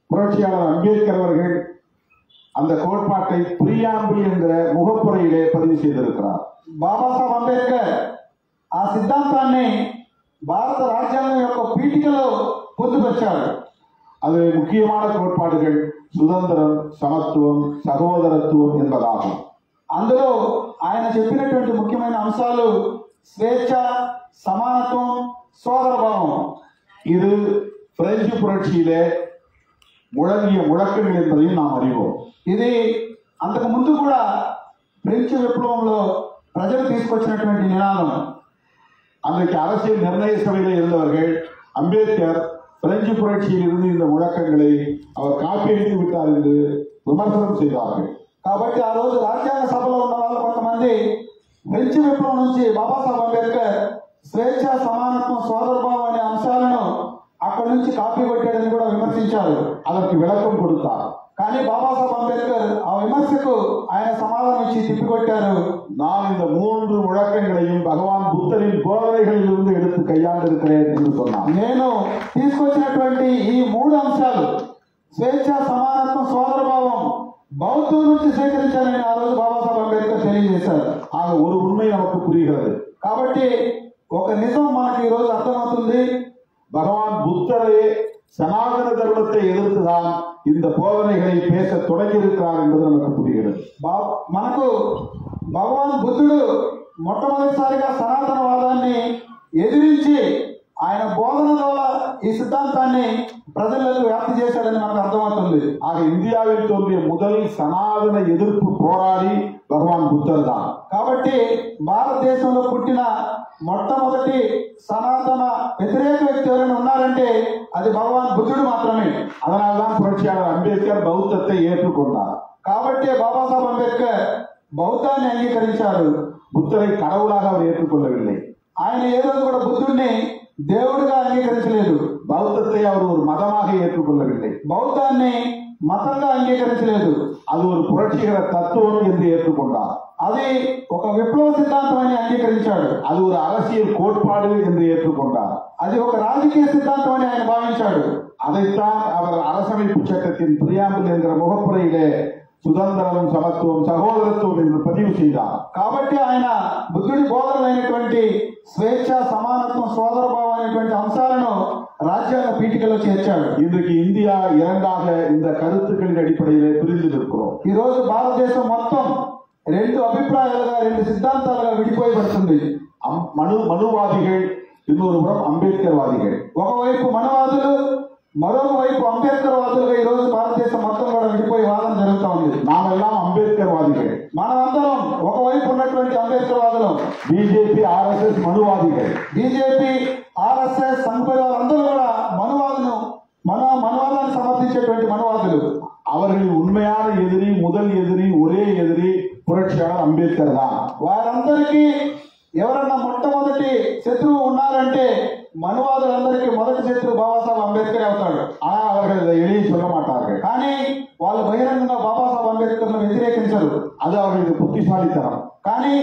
புரட்சியாளர் அம்பேத்கர் அவர்கள் அந்த கோட்பாட்டை பிரியாம்பிள் என்கிற முகப்புரையிலே பதிவு செய்திருக்கிறார். బాబాసాహెబ్ అంబేద్కర్ ఆ సిద్ధాంతాన్ని భారత రాజ్యాంగం యొక్క పీఠికలో పొందుపరిచారు. அது முக்கியமான கோட்பாடுகள் சுதந்திரம், சமத்துவம், சகோதரத்துவம் என்பதாகும். అందులో ఆయన చెప్పినటువంటి ముఖ్యమైన అంశాలు స్వేచ్ఛ, సమానత్వం, సోదరభావం. இது பிரெஞ்சு புரட்சியிலே முழங்கிய முழக்கங்கள் என்பதையும் நாம் அறிவோம். ఇది అంతకు ముందు కూడా ఫ్రెంచ్ విప్లవంలో ప్రజలు తీసుకొచ్చినటువంటి నినాదం. அன்றைக்கு அரசியல் நிர்ணய சபையில் இருந்தவர்கள் அம்பேத்கர் பிரெஞ்சு புரட்சியில் இருந்து இந்த முழக்கங்களை அவர் காப்பியடித்து விட்டார் என்று விமர்சனம் செய்தார்கள். కాబట్టి ఆ రోజు రాజ్యాంగ సభలో ఉన్న వాళ్ళు కొంతమంది ఫ్రెంచ్ విప్లవం నుంచి బాబాసాహెబ్ అంబేద్కర్ స్వేచ్ఛ, సమానత్వం, సోదరభావం అనే అంశాలను అక్కడి నుంచి కాపీ కొట్టాడని కూడా విమర్శించారు. அதற்கு விளக்கம் கொடுத்தார். కానీ బాబాసాహెబ్ అంబేద్కర్ ఆ విమర్శకు ఆయన సమాధానం ఇచ్చి తిప్పికొట్టారు. நான் இந்த 3 முழக்கங்களையும் பகவான் புத்தரின் போதனைகளில் இருந்து எடுத்து கையாண்டிருக்கிறேன் என்று சொன்னார். నేను తీసుకొచ్చినటువంటి ఈ 3 అంశాలు స్వేచ్ఛ, సమానత్వం, సోదరభావం బౌద్ధం నుంచి సేకరించాలని ఆ రోజు బాబాసాహెబ్ అంబేద్కర్ తెలియజేశారు. ஆக ஒரு உண்மை நமக்கு புரிகிறது. కాబట్టి ఒక నిజం మనకి ఈ రోజు అర్థమవుతుంది. பகவான் புத்தரே சனாதன தர்மத்தை எதிர்த்துதான் இந்த போதனைகளை பேச தொடங்கியிருக்கிறார் என்பது நமக்கு புரிகிறது. మనకు భగవాన్ బుద్ధుడు మొట్టమొదటిసారిగా సనాతనవాదాన్ని ఎదిరించి ఆయన బోధన ద్వారా ఈ సిద్ధాంతాన్ని ప్రజలకు వ్యాప్తి చేశాడని మనకు అర్థమవుతుంది. ஆக இந்தியாவில் தோன்றிய முதல் சனாதன எதிர்ப்பு போராடி பகவான் புத்தர் தான். కాబట్టి భారతదేశంలో పుట్టిన మొట్టమొదటి సనాతన వ్యతిరేక వ్యక్తి ఎవరైనా ఉన్నారంటే అది భగవాన్ బుద్ధుడు మాత్రమే. அதனால்தான் புரட்சியாளர் அம்பேத்கர் பௌத்தத்தை ஏற்றுக்கொண்டார். కాబట్టి బాబాసాహెబ్ అంబేద్కర్ బౌద్ధాన్ని అంగీకరించారు. புத்தரை கடவுளாக அவர் ஏற்றுக்கொள்ளவில்லை. ఆయన ఏ రోజు కూడా బుద్ధుడిని దేవుడిగా అంగీకరించలేదు. பௌத்தத்தை அவர் ஒரு மதமாக ஏற்றுக்கொள்ளவில்லை. బౌద్ధాన్ని మతంగా అంగీకరించలేదు. அது ஒரு புரட்சிகர தத்துவம் என்று ஏற்றுக்கொண்டார். అది ఒక విప్లవ సిద్ధాంతం అని అంగీకరించాడు. அது ஒரு அரசியல் கோட்பாடு என்று ஏற்றுக்கொண்டார். అది ఒక రాజకీయ సిద్ధాంతం అని ఆయన భావించాడు. அதைத்தான் அவர் அரசமைப்பு சட்டத்தின் பிரியாம்பிள் என்கிற முகப்புரையிலே சுதந்திரம், சமத்துவம், சகோதரத்துவம் என்று பதிவு செய்தார். కాబట్టి ఆయన బుద్ధుడి బోధనలైనటువంటి స్వేచ్ఛ, సమానత్వం, సోదరభావం అనేటువంటి అంశాలను రాజ్యాంగ పీఠికలో చేర్చాడు. இன்றைக்கு இந்தியா இரண்டாக இந்த கருத்துக்களின் அடிப்படையிலே பிரிந்து நிற்கிறோம். ఈ రోజు భారతదేశం మొత్తం రెండు అభిప్రాయాలుగా, రెండు సిద్ధాంతాలుగా విడిపోయబడుతుంది. మనువాదిகள், இன்னொரு புறம் అంబేద్కర్వాదిகள். ఒకవైపు మనవాదులు, మరొక వైపు అంబేద్కర్ వాదులుగా ఈ రోజు భారతదేశం మొత్తం కూడా విడిపోయి వాదన జరుగుతూ ఉంది. నామెల్లాం అంబేద్కర్వాదిகள். మనమందరం ఒకవైపు ఉన్నటువంటి అంబేద్కర్ వాదులు. బీజేపీ, ఆర్ఎస్ఎస్ మనువాదిகள். బీజేపీ, ఆర్ఎస్ఎస్, సంఘ అందరూ కూడా మనవాదాన్ని సమర్థించేటువంటి మనవాదులు. அவர்களின் உண்மையான எதிரி, முதல் எதிரி, ஒரே எதிரி புரட்சியாளர் అంబేద్కర్ தான். వారందరికీ ఎవరన్నా మొట్టమొదటి శత్రువు ఉన్నారంటే మనువాదులందరికీ మొదటి శత్రువు బాబాసాహెబ్ అంబేద్కర్ అవుతాడు. ஆனா அவர்கள் இதை எளிய சொல்ல மாட்டார்கள். కానీ వాళ్ళు బహిరంగంగా బాబాసాహెబ్ అంబేద్కర్ ను వ్యతిరేకించరు. அது அவர்களுக்கு புத்திசாலித்தனம். కానీ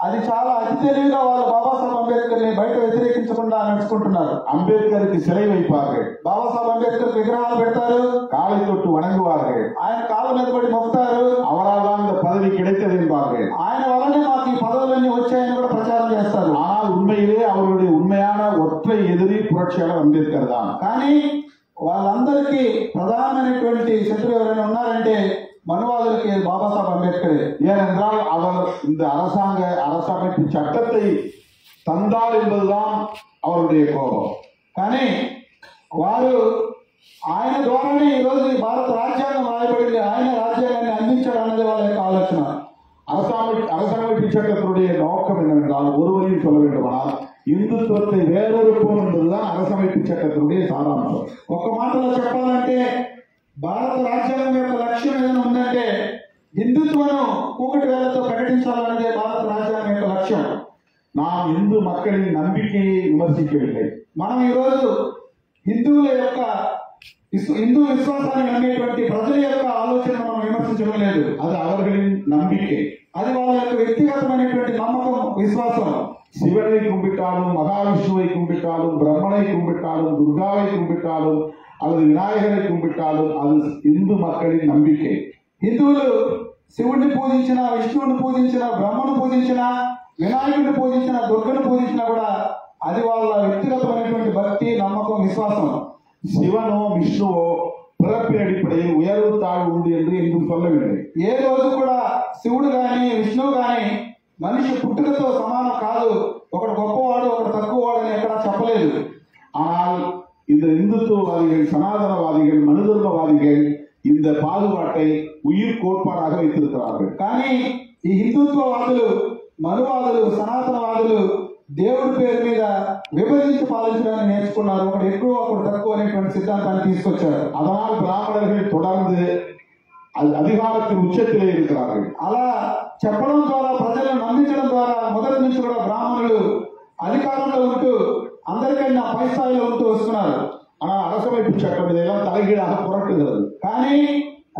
అది చాలా అతి తెలివిగా వాళ్ళు బాబాసాహెబ్ అంబేద్కర్ ని బయట వ్యతిరేకించకుండా నడుచుకుంటున్నారు. అంబేద్కర్కి சிலை வைப்பார்கள். బాబాసాహెబ్ అంబేద్కర్ విగ్రహాలు పెడతారు. காலை தொட்டு வணங்குவார்கள். ఆయన కాళ్ళ మీద పడి మొక్కుతారు. அவரால் தான் இந்த பதவி கிடைத்தது என்பார்கள். ఆయన వల్లనే మాకు ఈ పదవులన్నీ వచ్చాయని కూడా ప్రచారం చేస్తారు. ஆனால் உண்மையிலே அவர்களுடைய உண்மையான ஒற்றை எதிரி புரட்சியாளர் అంబేద్కర్ தான். కానీ వాళ్ళందరికీ ప్రధానమైనటువంటి శత్రువు ఎవరైనా ఉన్నారంటే மனுவாதலுக்கு பாபாசாஹெப் அம்பேத்கர். ஏனென்றால் அவர் இந்த அரசமைப்பு சட்டத்தை தந்தார் என்பதுதான் அவருடைய கோபம். కానీ వారు ఆయన ద్వారానే ఈరోజు భారత రాజ్యాంగం రాయబడింది, ఆయన రాజ్యాంగాన్ని అందించడం అనేది వాళ్ళ యొక్క ఆలోచన. அரசமைப்பு சட்டத்தினுடைய நோக்கம் என்னவென்றால், ஒருவரையும் சொல்ல வேண்டுமானால் இந்துத்துவத்தை வேறொருப்போம் என்பதுதான் அரசமைப்பு சட்டத்தினுடைய சாராம்சம். ఒక్క మాటలో చెప్పాలంటే భారత రాజ్యాంగం యొక్క లక్ష్యం ఏదైనా ఉందంటే హిందుత్వను కూకటి వేలతో ప్రకటించాలన్నదే భారత రాజ్యాంగం యొక్క లక్ష్యం. நாம் இந்து மக்களின் நம்பிக்கையை விமர்சிக்கவில்லை. మనం ఈరోజు హిందూ విశ్వాసాన్ని నమ్మేటువంటి ప్రజల యొక్క ఆలోచన మనం విమర్శించడం లేదు. అది அவர்களின் நம்பிக்கை. అది వాళ్ళ యొక్క వ్యక్తిగతమైనటువంటి నమ్మకం, విశ్వాసం. சிவனை கும்பிட்டாலும், மகாவிஷ்ணுவை கும்பிட்டாலும், பிரம்மனை கும்பிட்டாலும், துர்காவை கும்பிட்டாலும் அல்லது விநாயகரை கும்பிட்டாலும் அது இந்து மக்களின் நம்பிக்கை. హిందువులు శివుడిని పూజించిన, విష్ణువుని పూజించిన, బ్రహ్మను పూజించిన, వినాయకుడిని పూజించిన, దుర్గను పూజించినా కూడా అది వాళ్ళ వ్యక్తిగతమైనటువంటి భక్తి, నమ్మకం, విశ్వాసం. சிவனோ விஷ்ணுவோ பிறப்பின் அடிப்படையில் உயர்வு தாழ்வு உண்டு என்று எங்கும் சொல்லவில்லை. ఏ రోజు కూడా శివుడు గాని విష్ణువు గాని మనిషి పుట్టుకతో సమానం కాదు, ఒకడు గొప్పవాడు ఒకడు తక్కువవాడు అని ఎక్కడా చెప్పలేదు. ஆனால் இந்த இந்துத்துவவாதிகள், சனாதனவாதிகள், மனுதர்மவாதிகள் இந்த பாகுபாட்டை உயிர் கோட்பாடாக வைத்திருக்கிறார்கள். కానీ ఈ హిందుత్వవాదులు, మనువాదులు, సనాతనవాదులు దేవుడి పేరు మీద విభజించి పాలించడాన్ని నేర్చుకున్నారు. ఒకడు ఎక్కువ ఒకడు తక్కువ అనేటువంటి సిద్ధాంతాన్ని తీసుకొచ్చారు. அதனால் பிராமணர்கள் தொடர்ந்து அதிகாரத்தின் உச்சத்திலே இருக்கிறார்கள். అలా చెప్పడం ద్వారా, ప్రజలను నమ్మించడం ద్వారా మొదటి నుంచి కూడా బ్రాహ్మణులు అధికారంలో ఉంటూ అందరికన్నా పై స్థాయిలో ఉంటూ వస్తున్నారు. ஆனால் அரசமைப்பு சட்டம் இதையெல்லாம் தலைகீழாக புரட்டுகிறது. కానీ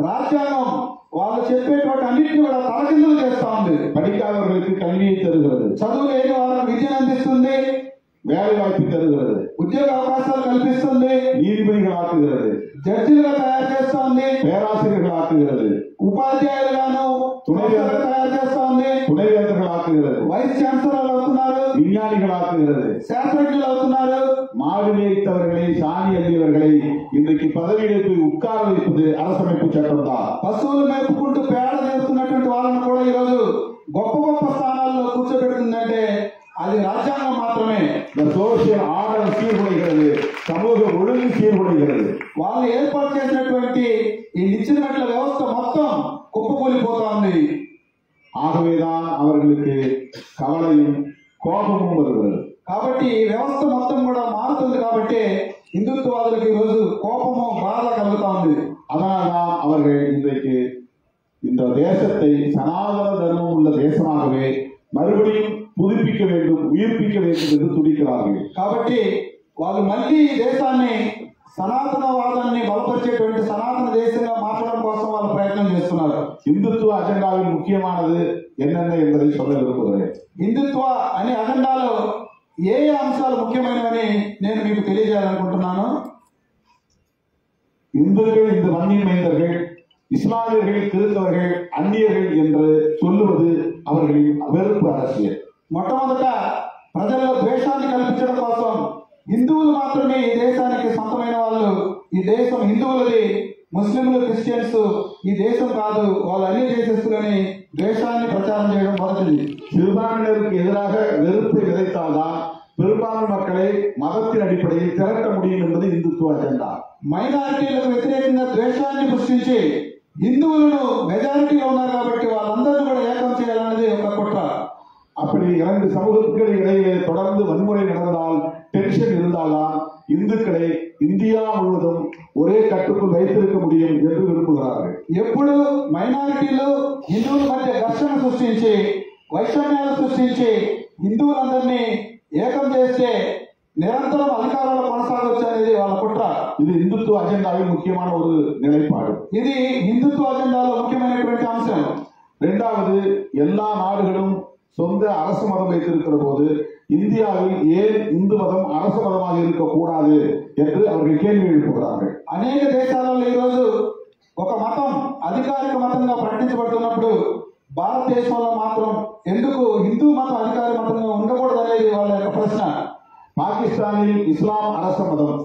రాజ్యాంగం వాళ్ళు చెప్పేటువంటి అన్నింటినీ కూడా తలకిందులు చేస్తా ఉంది. படிக்காதவர்களுக்கு கல்வியை தருகிறது, చదువు లేని వారికి విద్యను అందిస్తుంది, வேலை வாய்ப்பு தருகிறது, ఉద్యోగ అవకాశాలు కల్పిస్తుంది, நீதிபதிகள் ஆக்குகிறது, జడ్జిలుగా తయారు చేస్తా ఉంది, பேராசிரியர்கள் ஆக்குகிறது, ఉపాధ్యాయులుగాను తయారు చేస్తా ఉంది, துணைவேந்தர்கள் ஆக்குகிறது, వైస్ ఛాన్సలర్లు అవుతున్నారు, விஞ்ஞானிகள் ஆக்குகிறது, శాస్త్రజ్ఞులు అవుతున్నారు. மாடு மேய்த்தவர்களை, சாணி அள்ளியவர்களை இன்றைக்கு பதவியிலே போய் உட்கார வைப்பது அரசமைப்பு சட்டம் தான். పశువులు మేపుకుంటూ పేడ చేస్తున్నటువంటి వాళ్ళని కూడా ఈరోజు గొప్ప గొప్ప స్థానాల్లో కూర్చోబెడుతుందంటే అది రాజ్యాంగం మాత్రమే. సోషల్ ఆర్డర్ సీర్పడుகிறது, సమూహ ఒழுங்கு సీర్పడుகிறது. వాళ్ళు ఏర్పాటు చేసినటువంటి ఈ నిచ్చెనమెట్ల వ్యవస్థ మొత్తం కుప్పకూలిపోతా ఉంది. ஆகவேதான் அவர்களுக்கு கவலையும் கோபமும் வருகிறது. కాబట్టి ఈ వ్యవస్థ మొత్తం కూడా మారుతుంది. కాబట్టి హిందుత్వవాదులకు ఈ రోజు కోపము, బాధ కలుగుతా ఉంది. அதனால்தான் அவர்கள் இன்றைக்கு இந்த தேசத்தை சனாதன தர்மம் உள்ள தேசமாகவே மறுபடியும் புதுப்பிக்க வேண்டும், உயிர்ப்பிக்க வேண்டும் என்று துடிக்கிறார்கள். కాబట్టి వాళ్ళు మళ్ళీ ఈ దేశాన్ని సనాతనవాదాన్ని బలపరిచేటువంటి సనాతన దేశంగా మార్చడం కోసం వాళ్ళు ప్రయత్నం చేస్తున్నారు. இந்துத்துவ அஜெண்டாவில் முக்கியமானது என்னென்ன என்பதை சொல்ல விரும்புகிறேன். హిందుత్వ అనే అజెండాలో ఏ అంశాలు ముఖ్యమైనవని నేను మీకు తెలియజేయాలనుకుంటున్నాను. இந்துக்கள், இந்த மண்ணின் மைந்தர்கள் இஸ்லாமியர்கள் கிறிஸ்தவர்கள் அந்நியர்கள் என்று சொல்லுவது அவர்களின் வெறுப்பு அரசியல். మొట్టమొదట ప్రజల్లో ద్వేషాన్ని కల్పించడం కోసం హిందువులు మాత్రమే ఈ దేశానికి సొంతమైన వాళ్ళు, ఈ దేశం హిందువులది, ముస్లింలు క్రిస్టియన్స్ ఈ దేశం కాదు, వాళ్ళు అన్ని దేశస్తులని ద్వేషాన్ని ప్రచారం చేయడం మొదటిది. சிறுபான்மையினருக்கு எதிராக வெறுப்பை விதைத்தால்தான் பெரும்பான்மை மக்களை மதத்தின் அடிப்படையில் திரட்ட முடியும் என்பது இந்துத்துவ அஜெண்டா. మైనారిటీలకు వ్యతిరేకంగా ద్వేషాన్ని సృష్టించి హిందువులను మెజారిటీలో ఉన్నారు కాబట్టి వాళ్ళందరినీ కూడా ఏకం చేయాలన్నది ఒక కుట్ర. அப்படி இரண்டு சமூகத்துக்கு இடையிலே தொடர்ந்து வன்முறை நடந்தால், டென்ஷன் இருந்தால்தான் இந்துக்களை இந்தியா முழுவதும் ஒரே கட்டுக்குள் வைத்திருக்க முடியும் என்று விரும்புகிறார்கள். ఎప్పుడు మైనారిటీలు హిందువుల మధ్య ఘర్షణ సృష్టించి వైషమ్యాలు సృష్టించి హిందువులందరినీ ఏకం చేస్తే నిరంతరం అధికారంలో కొనసాగొచ్చు అనేది వాళ్ళ కుట్ర. இது இந்துத்துவ அஜெண்டாவின் முக்கியமான ஒரு நிலைப்பாடு. ఇది హిందుత్వ అజెండాలో ముఖ్యమైనటువంటి అంశం. இரண்டாவது, எல்லா நாடுகளும் சொந்த அரசு மதம் வைத்திருக்கிற போது இந்தியாவில் ஏன் இந்து மதம் அரசு மதமாக இருக்கக்கூடாது என்று அவர்கள் கேள்வி எழுப்புகிறார்கள். అనేక దేశాలలో ఈరోజు ఒక మతం అధికారిక మతంగా ప్రకటించబడుతున్నప్పుడు భారతదేశంలో మాత్రం ఎందుకు హిందూ మతం అధికార మతంగా ఉండకూడదు అనేది వాళ్ళ యొక్క ప్రశ్న. பாகிஸ்தானில் இஸ்லாம் அரச மதம்,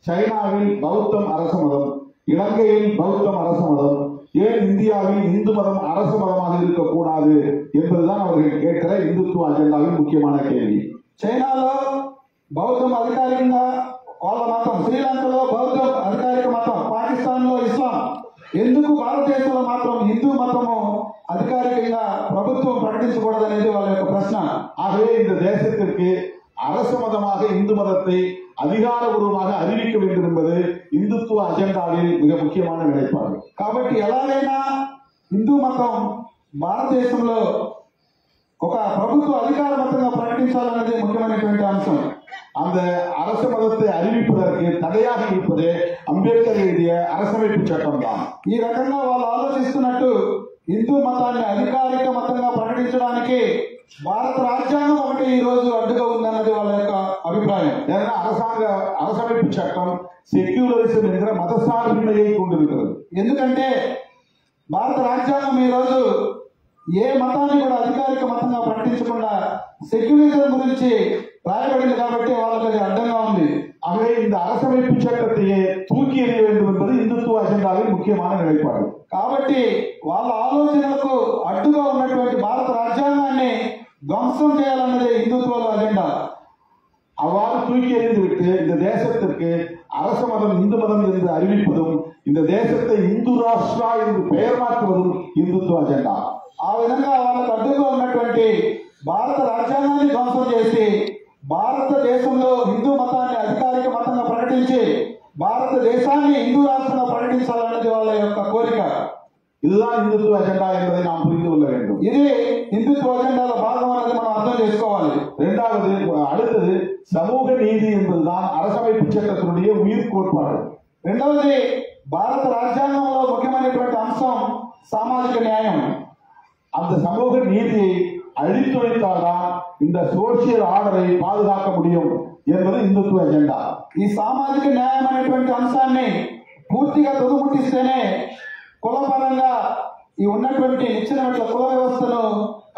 சைனாவில் பௌத்தம் அரச மதம், இலங்கையில் பௌத்தம் அரச மதம், ஏன் இந்தியாவில் இந்து மதம் அரசு மதமாக இருக்கக்கூடாது என்பதுதான் அவர்கள் கேட்கிற இந்துத்துவ அஜெண்டாவின் முக்கியமான கேள்வி. చైనాలో బౌద్ధం అధికారికంగా వాళ్ళ మతం, శ్రీలంకలో బౌద్ధం అధికారిక మతం, పాకిస్తాన్లో ఇస్లాం, ఎందుకు భారతదేశంలో మాత్రం హిందూ మతము అధికారికంగా ప్రభుత్వం ప్రకటించకూడదు అనేది వాళ్ళ యొక్క ప్రశ్న. ஆகவே இந்த தேசத்திற்கு அரசு மதமாக இந்து மதத்தை அதிகாரபூர்வமாக அறிவிக்க வேண்டும் என்பது இந்துத்துவ அஜெண்டாவில் மிக முக்கியமான நிலைப்பாடு. కాబట్టి ఎలాగైనా హిందూ మతం భారతదేశంలో ఒక ప్రభుత్వ అధికార మతంగా ప్రకటించాలనేది ముఖ్యమైనటువంటి అంశం. அந்த அரசு மதத்தை அறிவிப்பதற்கு தடையாக இருப்பது அம்பேத்கர் எழுதிய அரசமைப்பு சட்டம் தான். ఈ రకంగా వాళ్ళు ఆలోచిస్తున్నట్టు హిందూ మతాన్ని అధికారిక మతంగా ప్రకటించడానికి భారత రాజ్యాంగం ఒకటి ఈ రోజు అడ్డుగా ఉందన్నది వాళ్ళ యొక్క అభిప్రాయం. ஏன்னா அரசமைப்பு சட்டம் செக்யூலரிசம் என்கிற மதசார்பின்மையை கொண்டிருக்கிறது. ఎందుకంటే భారత రాజ్యాంగం ఈ రోజు ఏ మతాన్ని కూడా అధికారిక మతంగా ప్రకటించకుండా సెక్యులరిజం గురించి రాయబడింది కాబట్టి వాళ్ళకి అది అడ్డంగా ఉంది. ஆகவே இந்த அரசமைப்பு சட்டத்தையே தூக்கி எறிய வேண்டும் என்பது இந்துத்துவ அஜெண்டாவின் முக்கியமான நிலைப்பாடு. కాబట్టి వాళ్ళ ఆలోచనలకు అడ్డుగా ఉన్నటువంటి భారత రాజ్యాంగాన్ని ధ్వంసం చేయాలన్నదే హిందుత్వ అజెండా. அவ்வாறு தூக்கி எறிந்துவிட்டு இந்த தேசத்திற்கு அரச மதம் இந்து மதம் என்று அறிவிப்பதும், இந்த தேசத்தை இந்து ராஷ்டிரா என்று பெயர் மாற்றுவதும் இந்துத்துவ அஜெண்டா. ఆ విధంగా వాళ్ళకు అడ్డుగా ఉన్నటువంటి భారత రాజ్యాంగాన్ని ధ్వంసం చేసి భారతదేశంలో హిందూ మతాన్ని అధికారిక మతంగా ప్రకటించి భారతదేశాన్ని హిందూ రాష్ట్రంగా ప్రకటించాలన్నది వాళ్ళ యొక్క కోరిక. இதுதான் இந்துத்துவ அஜெண்டா என்பதை நாம் புரிந்து கொள்ள வேண்டும். ఇది హిందుత్వ అజెండాలో భాగం అన్నది మనం అర్థం చేసుకోవాలి. அடுத்தது சமூக நீதி என்பதுதான் அரசமைப்பு சட்டத்தினுடைய உயிர் கோட்பாடு. రెండవది భారత రాజ్యాంగంలో ముఖ్యమైనటువంటి అంశం సామాజిక న్యాయం. அந்த சமூக நீதியை அழித்துரைத்தால்தான் இந்த சோசியல் ஆர்டரை பாதுகாக்க முடியும் என்பது இந்துத்துவ அஜெண்டா. ఈ సామాజిక న్యాయం అనేటువంటి అంశాన్ని పూర్తిగా తుదముట్టిస్తేనే కులపరంగా ఈ ఉన్నటువంటి ఇచ్చిన కుల వ్యవస్థను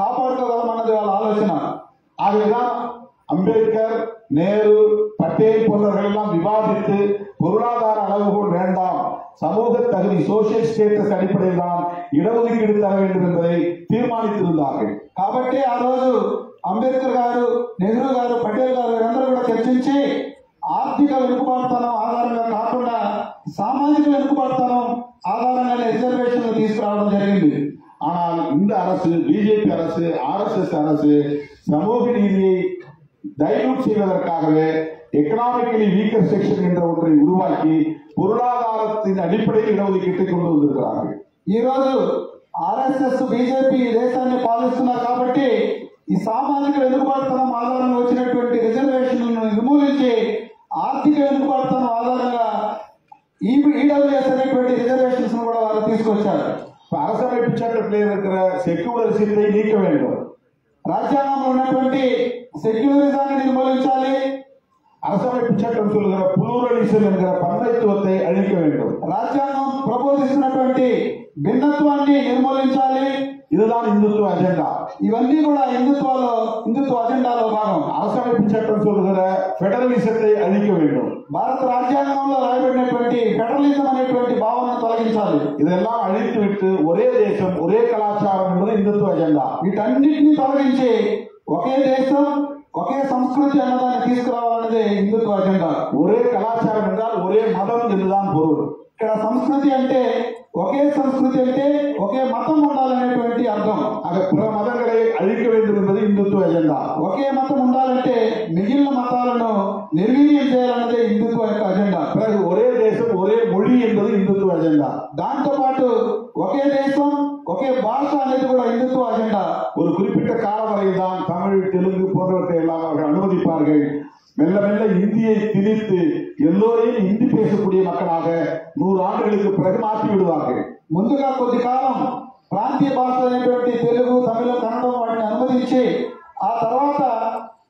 కాపాడుకోగలమన్నది వాళ్ళ ఆలోచన. ஆகவேதான் அம்பேத்கர், நேரு, பட்டேல் போன்றவர்கள் எல்லாம் விவாதித்து பொருளாதார அளவுகோல் வேண்டாம், சமூக தகுதி சோசியல் ஸ்டேட்டஸ் அடிப்படையில் தான் இடஒதுக்கீடு தர வேண்டும் என்பதை తీర్మానించారు. కాబట్టి ఆ రోజు అంబేద్కర్ గారు, నెహ్రూ గారు, పటేల్ గారు వీరందరూ కూడా చర్చించి ఆర్థిక వెనుకబాటుతనం ఆధారంగా కాకుండా సామాజిక వెనుకబాటుతనం ఆధారంగానే రిజర్వేషన్లు తీసుకురావడం జరిగింది. ஆனால் இந்த அரசு, பிஜேபி அரசு, ஆர்எஸ்எஸ் அரசு சமூக நீதியை டைலூட் செய்வதற்காகவே எக்கனாமிக்கலி வீக்கர் செக்ஷன் என்ற ஒன்றை உருவாக்கி பொருளாதாரத்தின் அடிப்படையில் இடஒதுக்கீட்டை கொண்டு வந்திருக்கிறார்கள். ఈ రోజు ఆర్ఎస్ఎస్, బీజేపీ దేశాన్ని పాలిస్తున్నారు కాబట్టి ఈ సామాజిక వెనుకబాటుతనం ఆధారంగా వచ్చినటువంటి రిజర్వేషన్లను నిర్మూలించి ఆర్థిక వెనుకబాటుతనం ఆధారంగా ఈడబ్ల్యూఎస్ అనేటువంటి రిజర్వేషన్స్ కూడా వాళ్ళు తీసుకొచ్చారు. அரசமைப்பு சட்டத்தில் இருக்கிற செக்யூலரிசத்தை நீக்க வேண்டும். రాజ్యాంగంలో ఉన్నటువంటి సెక్యులరిజాన్ని నిర్మూలించాలి. அரசமைப்பு சட்டம் சொல்கிற புளூரலிசம் என்கிற பன்மைத்துவத்தை அழிக்க வேண்டும். రాజ్యాంగం ప్రబోధిస్తున్నటువంటి భిన్నత్వాన్ని నిర్మూలించాలి. இதுதான் இந்துத்துவ அஜெண்டா. ఇవన్నీ కూడా హిందుత్వ అజెండాలో భాగం. அரசமைப்பு சட்டம் சொல்லுகிற ఫెడరలిజத்தை అழிக்க வேண்டும். భారత రాజ్యాంగంలో రాయబడినటువంటి ఫెడరలిజం అనేటువంటి భావనను తొలగించాలి. இதெல்லாம் அழித்து விட்டு ஒரே தேசம் ஒரே கலாச்சாரம் என்பது இந்துத்துவ அஜெண்டா. వీటన్నిటిని తొలగించి ఒకే దేశం ఒకే సంస్కృతి అన్నదాన్ని తీసుకురావాలన్నదే హిందుత్వ అజెండా. ஒரே கலாச்சாரம் என்றால் ஒரே மதம் என்றுதான் பொருள். ఇక్కడ సంస్కృతి అంటే ఒకే సంస్కృతి అంటే ఒకే మతం ఉండాలనేటువంటి అర్థం. ஆக பிற மதங்களை அழிக்க வேண்டும் என்பது இந்துத்துவ அஜெண்டா. ఒకే మతం ఉండాలంటే మిగిలిన మతాలను నిర్వీర్యం చేయాలన్నదే హిందుత్వ యొక్క అజెండా. பிறகு ஒரே தேசம் ஒரே மொழி என்பது இந்துத்துவ அஜெண்டா. దాంతో పాటు ఒకే దేశం ఒకే భాష అనేది కూడా హిందుత్వ అజెండా. ஒரு குறிப்பிட்ட காலம் வரைதான் தமிழ் தெலுங்கு போன்றவற்றை எல்லாம் அவர்கள் அனுமதிப்பார்கள். மெல்ல மெல்ல இந்தியை திணித்து எல்லோரையும் இந்தி பேசக்கூடிய மக்களாக 100 ஆண்டுகளுக்கு பிறகு மாற்றி விடுவார்கள். ముందుగా కొద్ది కాలం ప్రాంతీయ భాష అనేటువంటి తెలుగు తమిళం కన్నడం వాటిని అనుమతించి ఆ తర్వాత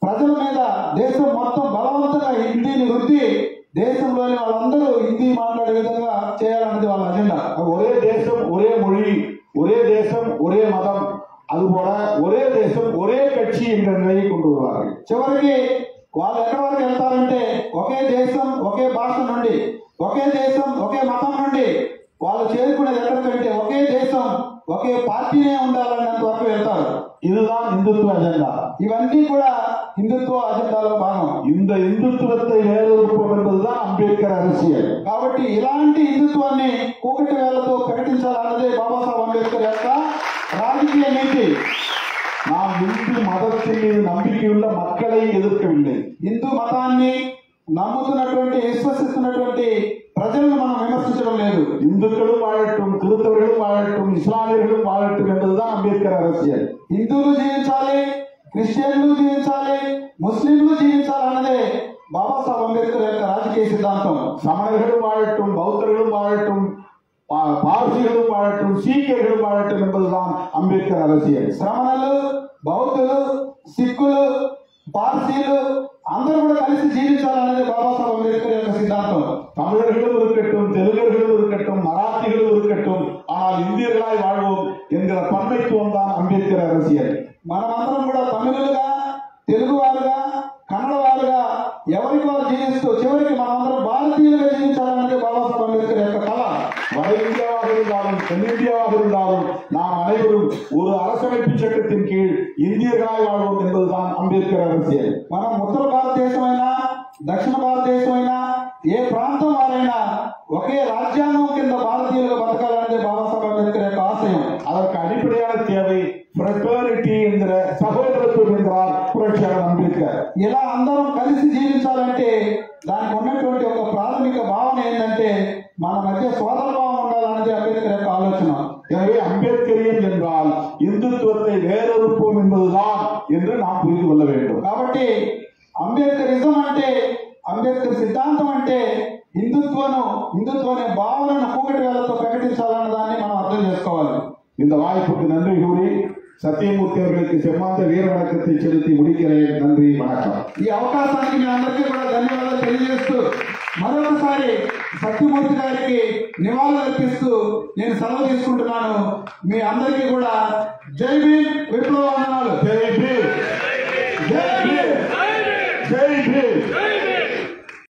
ప్రజల మీద దేశం మొత్తం బలవంతంగా హిందీని రుద్ది దేశంలోని వాళ్ళందరూ హిందీ మాట్లాడే విధంగా చేయాలన్నది వాళ్ళ అజెండా. ஒரே தேசம் ஒரே மொழி ஒரே தேசம் ஒரே மதம் அதுபோல ஒரே தேசம் ஒரே கட்சி என்ற நிலையை கொண்டு வருவார்கள். చివరికి వాళ్ళు ఎక్కడి వరకు వెళ్తారంటే ఒకే దేశం ఒకే భాష నుండి ఒకే దేశం ఒకే మతం నుండి వాళ్ళు చేరుకునేది ఎక్కడికంటే ఒకే దేశం ఒకే పార్టీనే ఉండాలన్నంత వరకు వెళ్తారు. இதுதான் இந்துத்துவ அஜெண்டா. ఇవన్నీ కూడా హిందుత్వ అజెండాలో భాగం. இந்த இந்துத்துவத்தை வேறொருப்போம் என்பதுதான் அம்பேத்கர் அரசியல். కాబట్టి ఇలాంటి హిందుత్వాన్ని కూకటి వేళ్లతో ప్రకటించాలన్నదే బాబాసాహెబ్ అంబేద్కర్ యొక్క రాజకీయ నీతి. நாம் இந்து மதத்தின் மீது நம்பிக்கையுள்ள மக்களை எதிர்க்கவில்லை. హిందూ మతాన్ని నమ్ముతున్నటువంటి విశ్వసిస్తున్నటువంటి ప్రజలను మనం విమర్శించడం లేదు. இந்துக்களும் வாழட்டும் கிறிஸ்தவர்களும் வாழட்டும் இஸ்லாமியர்களும் வாழட்டும் என்பதுதான் அம்பேத்கர் அரசியல். హిందువులు జీవించాలి, క్రిస్టియన్లు జీవించాలి, ముస్లింలు జీవించాలన్నదే బాబాసాహెబ్ అంబేద్కర్ యొక్క రాజకీయ సిద్ధాంతం. சமணர்களும் வாழட்டும் பௌத்தர்களும் வாழட்டும் పార్సీகளும் వాడటం సీకియர்களும் వాడటం என்பதுதான் అంబేద్కర్ அரசியல். శ్రమణులు, బౌద్ధులు, సిక్కులు, పార్సీలు అందరూ కూడా కలిసి జీవించాలనేది బాబాసాహెబ్ అంబేద్కర్ యొక్క సిద్ధాంతం. தமிழர்களும் இருக்கட்டும் தெலுங்கர்களும் இருக்கட்டும் மராத்திகளும் இருக்கட்டும் ஆனால் இந்தியர்களாய் வாழ்வோம் என்கிற பன்மைத்துவம் தான் அம்பேத்கர் அரசியல். మనమందరం కూడా తమిళులుగా, తెలుగు వారుగా, కన్నడ వారుగా ఎవరికి వారు జీవిస్తూ చివరికి మనమందరం భారతీయులుగా జీవించాలన్నది బాబాసాహెబ్ అంబేద్కర్ యొక్క కళ. வட இந்தியாவாக இருந்தாலும் தென்னிந்தியாவாக இருந்தாலும் நாம் அனைவரும் ஒரு அரசமைப்பு சட்டத்தின் கீழ் இந்தியர்களாய் வாழ்வோம் என்பதுதான் அம்பேத்கர் அரசியல். మనం ఉత్తర భారతదేశమైనా దక్షిణ భారతదేశమైనా ఏ ప్రాంతం వారైనా ఒకే రాజ్యాంగం కింద భారతీయులుగా బతకాలనేది బాబాసాహెబ్ అంబేద్కర్ యొక్క ఆశయం. அதற்கு அடிப்படையான தேவை ఫ్రెటర్నిటీ என்கிற సహోదరత్వం என்கிறார் புரட்சியாளர் அம்பேத்கர். ఇలా అందరం కలిసి జీవించాలంటే దానికి ఉన్నటువంటి ఒక ప్రాథమిక భావన ఏంటంటే మన మధ్య సోదరభావం ఉండాలన్నది అంబేద్కర్ యొక్క ఆలోచన. எனவே அம்பேத்கரியன் என்றால் இந்துத்துவத்தை வேறொருப்போம் என்பதுதான் என்று நாம் புரிந்து கொள்ள வேண்டும். కాబట్టి అంబేద్కరిజం అంటే అంబేద్కర్ సిద్ధాంతం అంటే హిందుత్వ భావనను కూకటి వేళ్లతో ప్రకటించాలన్న దాన్ని మనం అర్థం చేసుకోవాలి. இந்த வாய்ப்புக்கு நன்றி கூறி సత్యమూర్తి அவர்களுக்கு செம்மாந்த வீர வணக்கத்தை செலுத்தி முடிக்கிறேன். நன்றி, வணக்கம். ఈ అవకాశానికి మీ అందరికీ కూడా ధన్యవాదాలు తెలియజేస్తూ మరొకసారి సత్యమూర్తి గారికి నివాళులు అర్పిస్తూ నేను సెలవు తీసుకుంటున్నాను. మీ అందరికీ కూడా జై భీమ్, విప్లవ వందనాలు. ஜெய் பீம். జై భీమ్.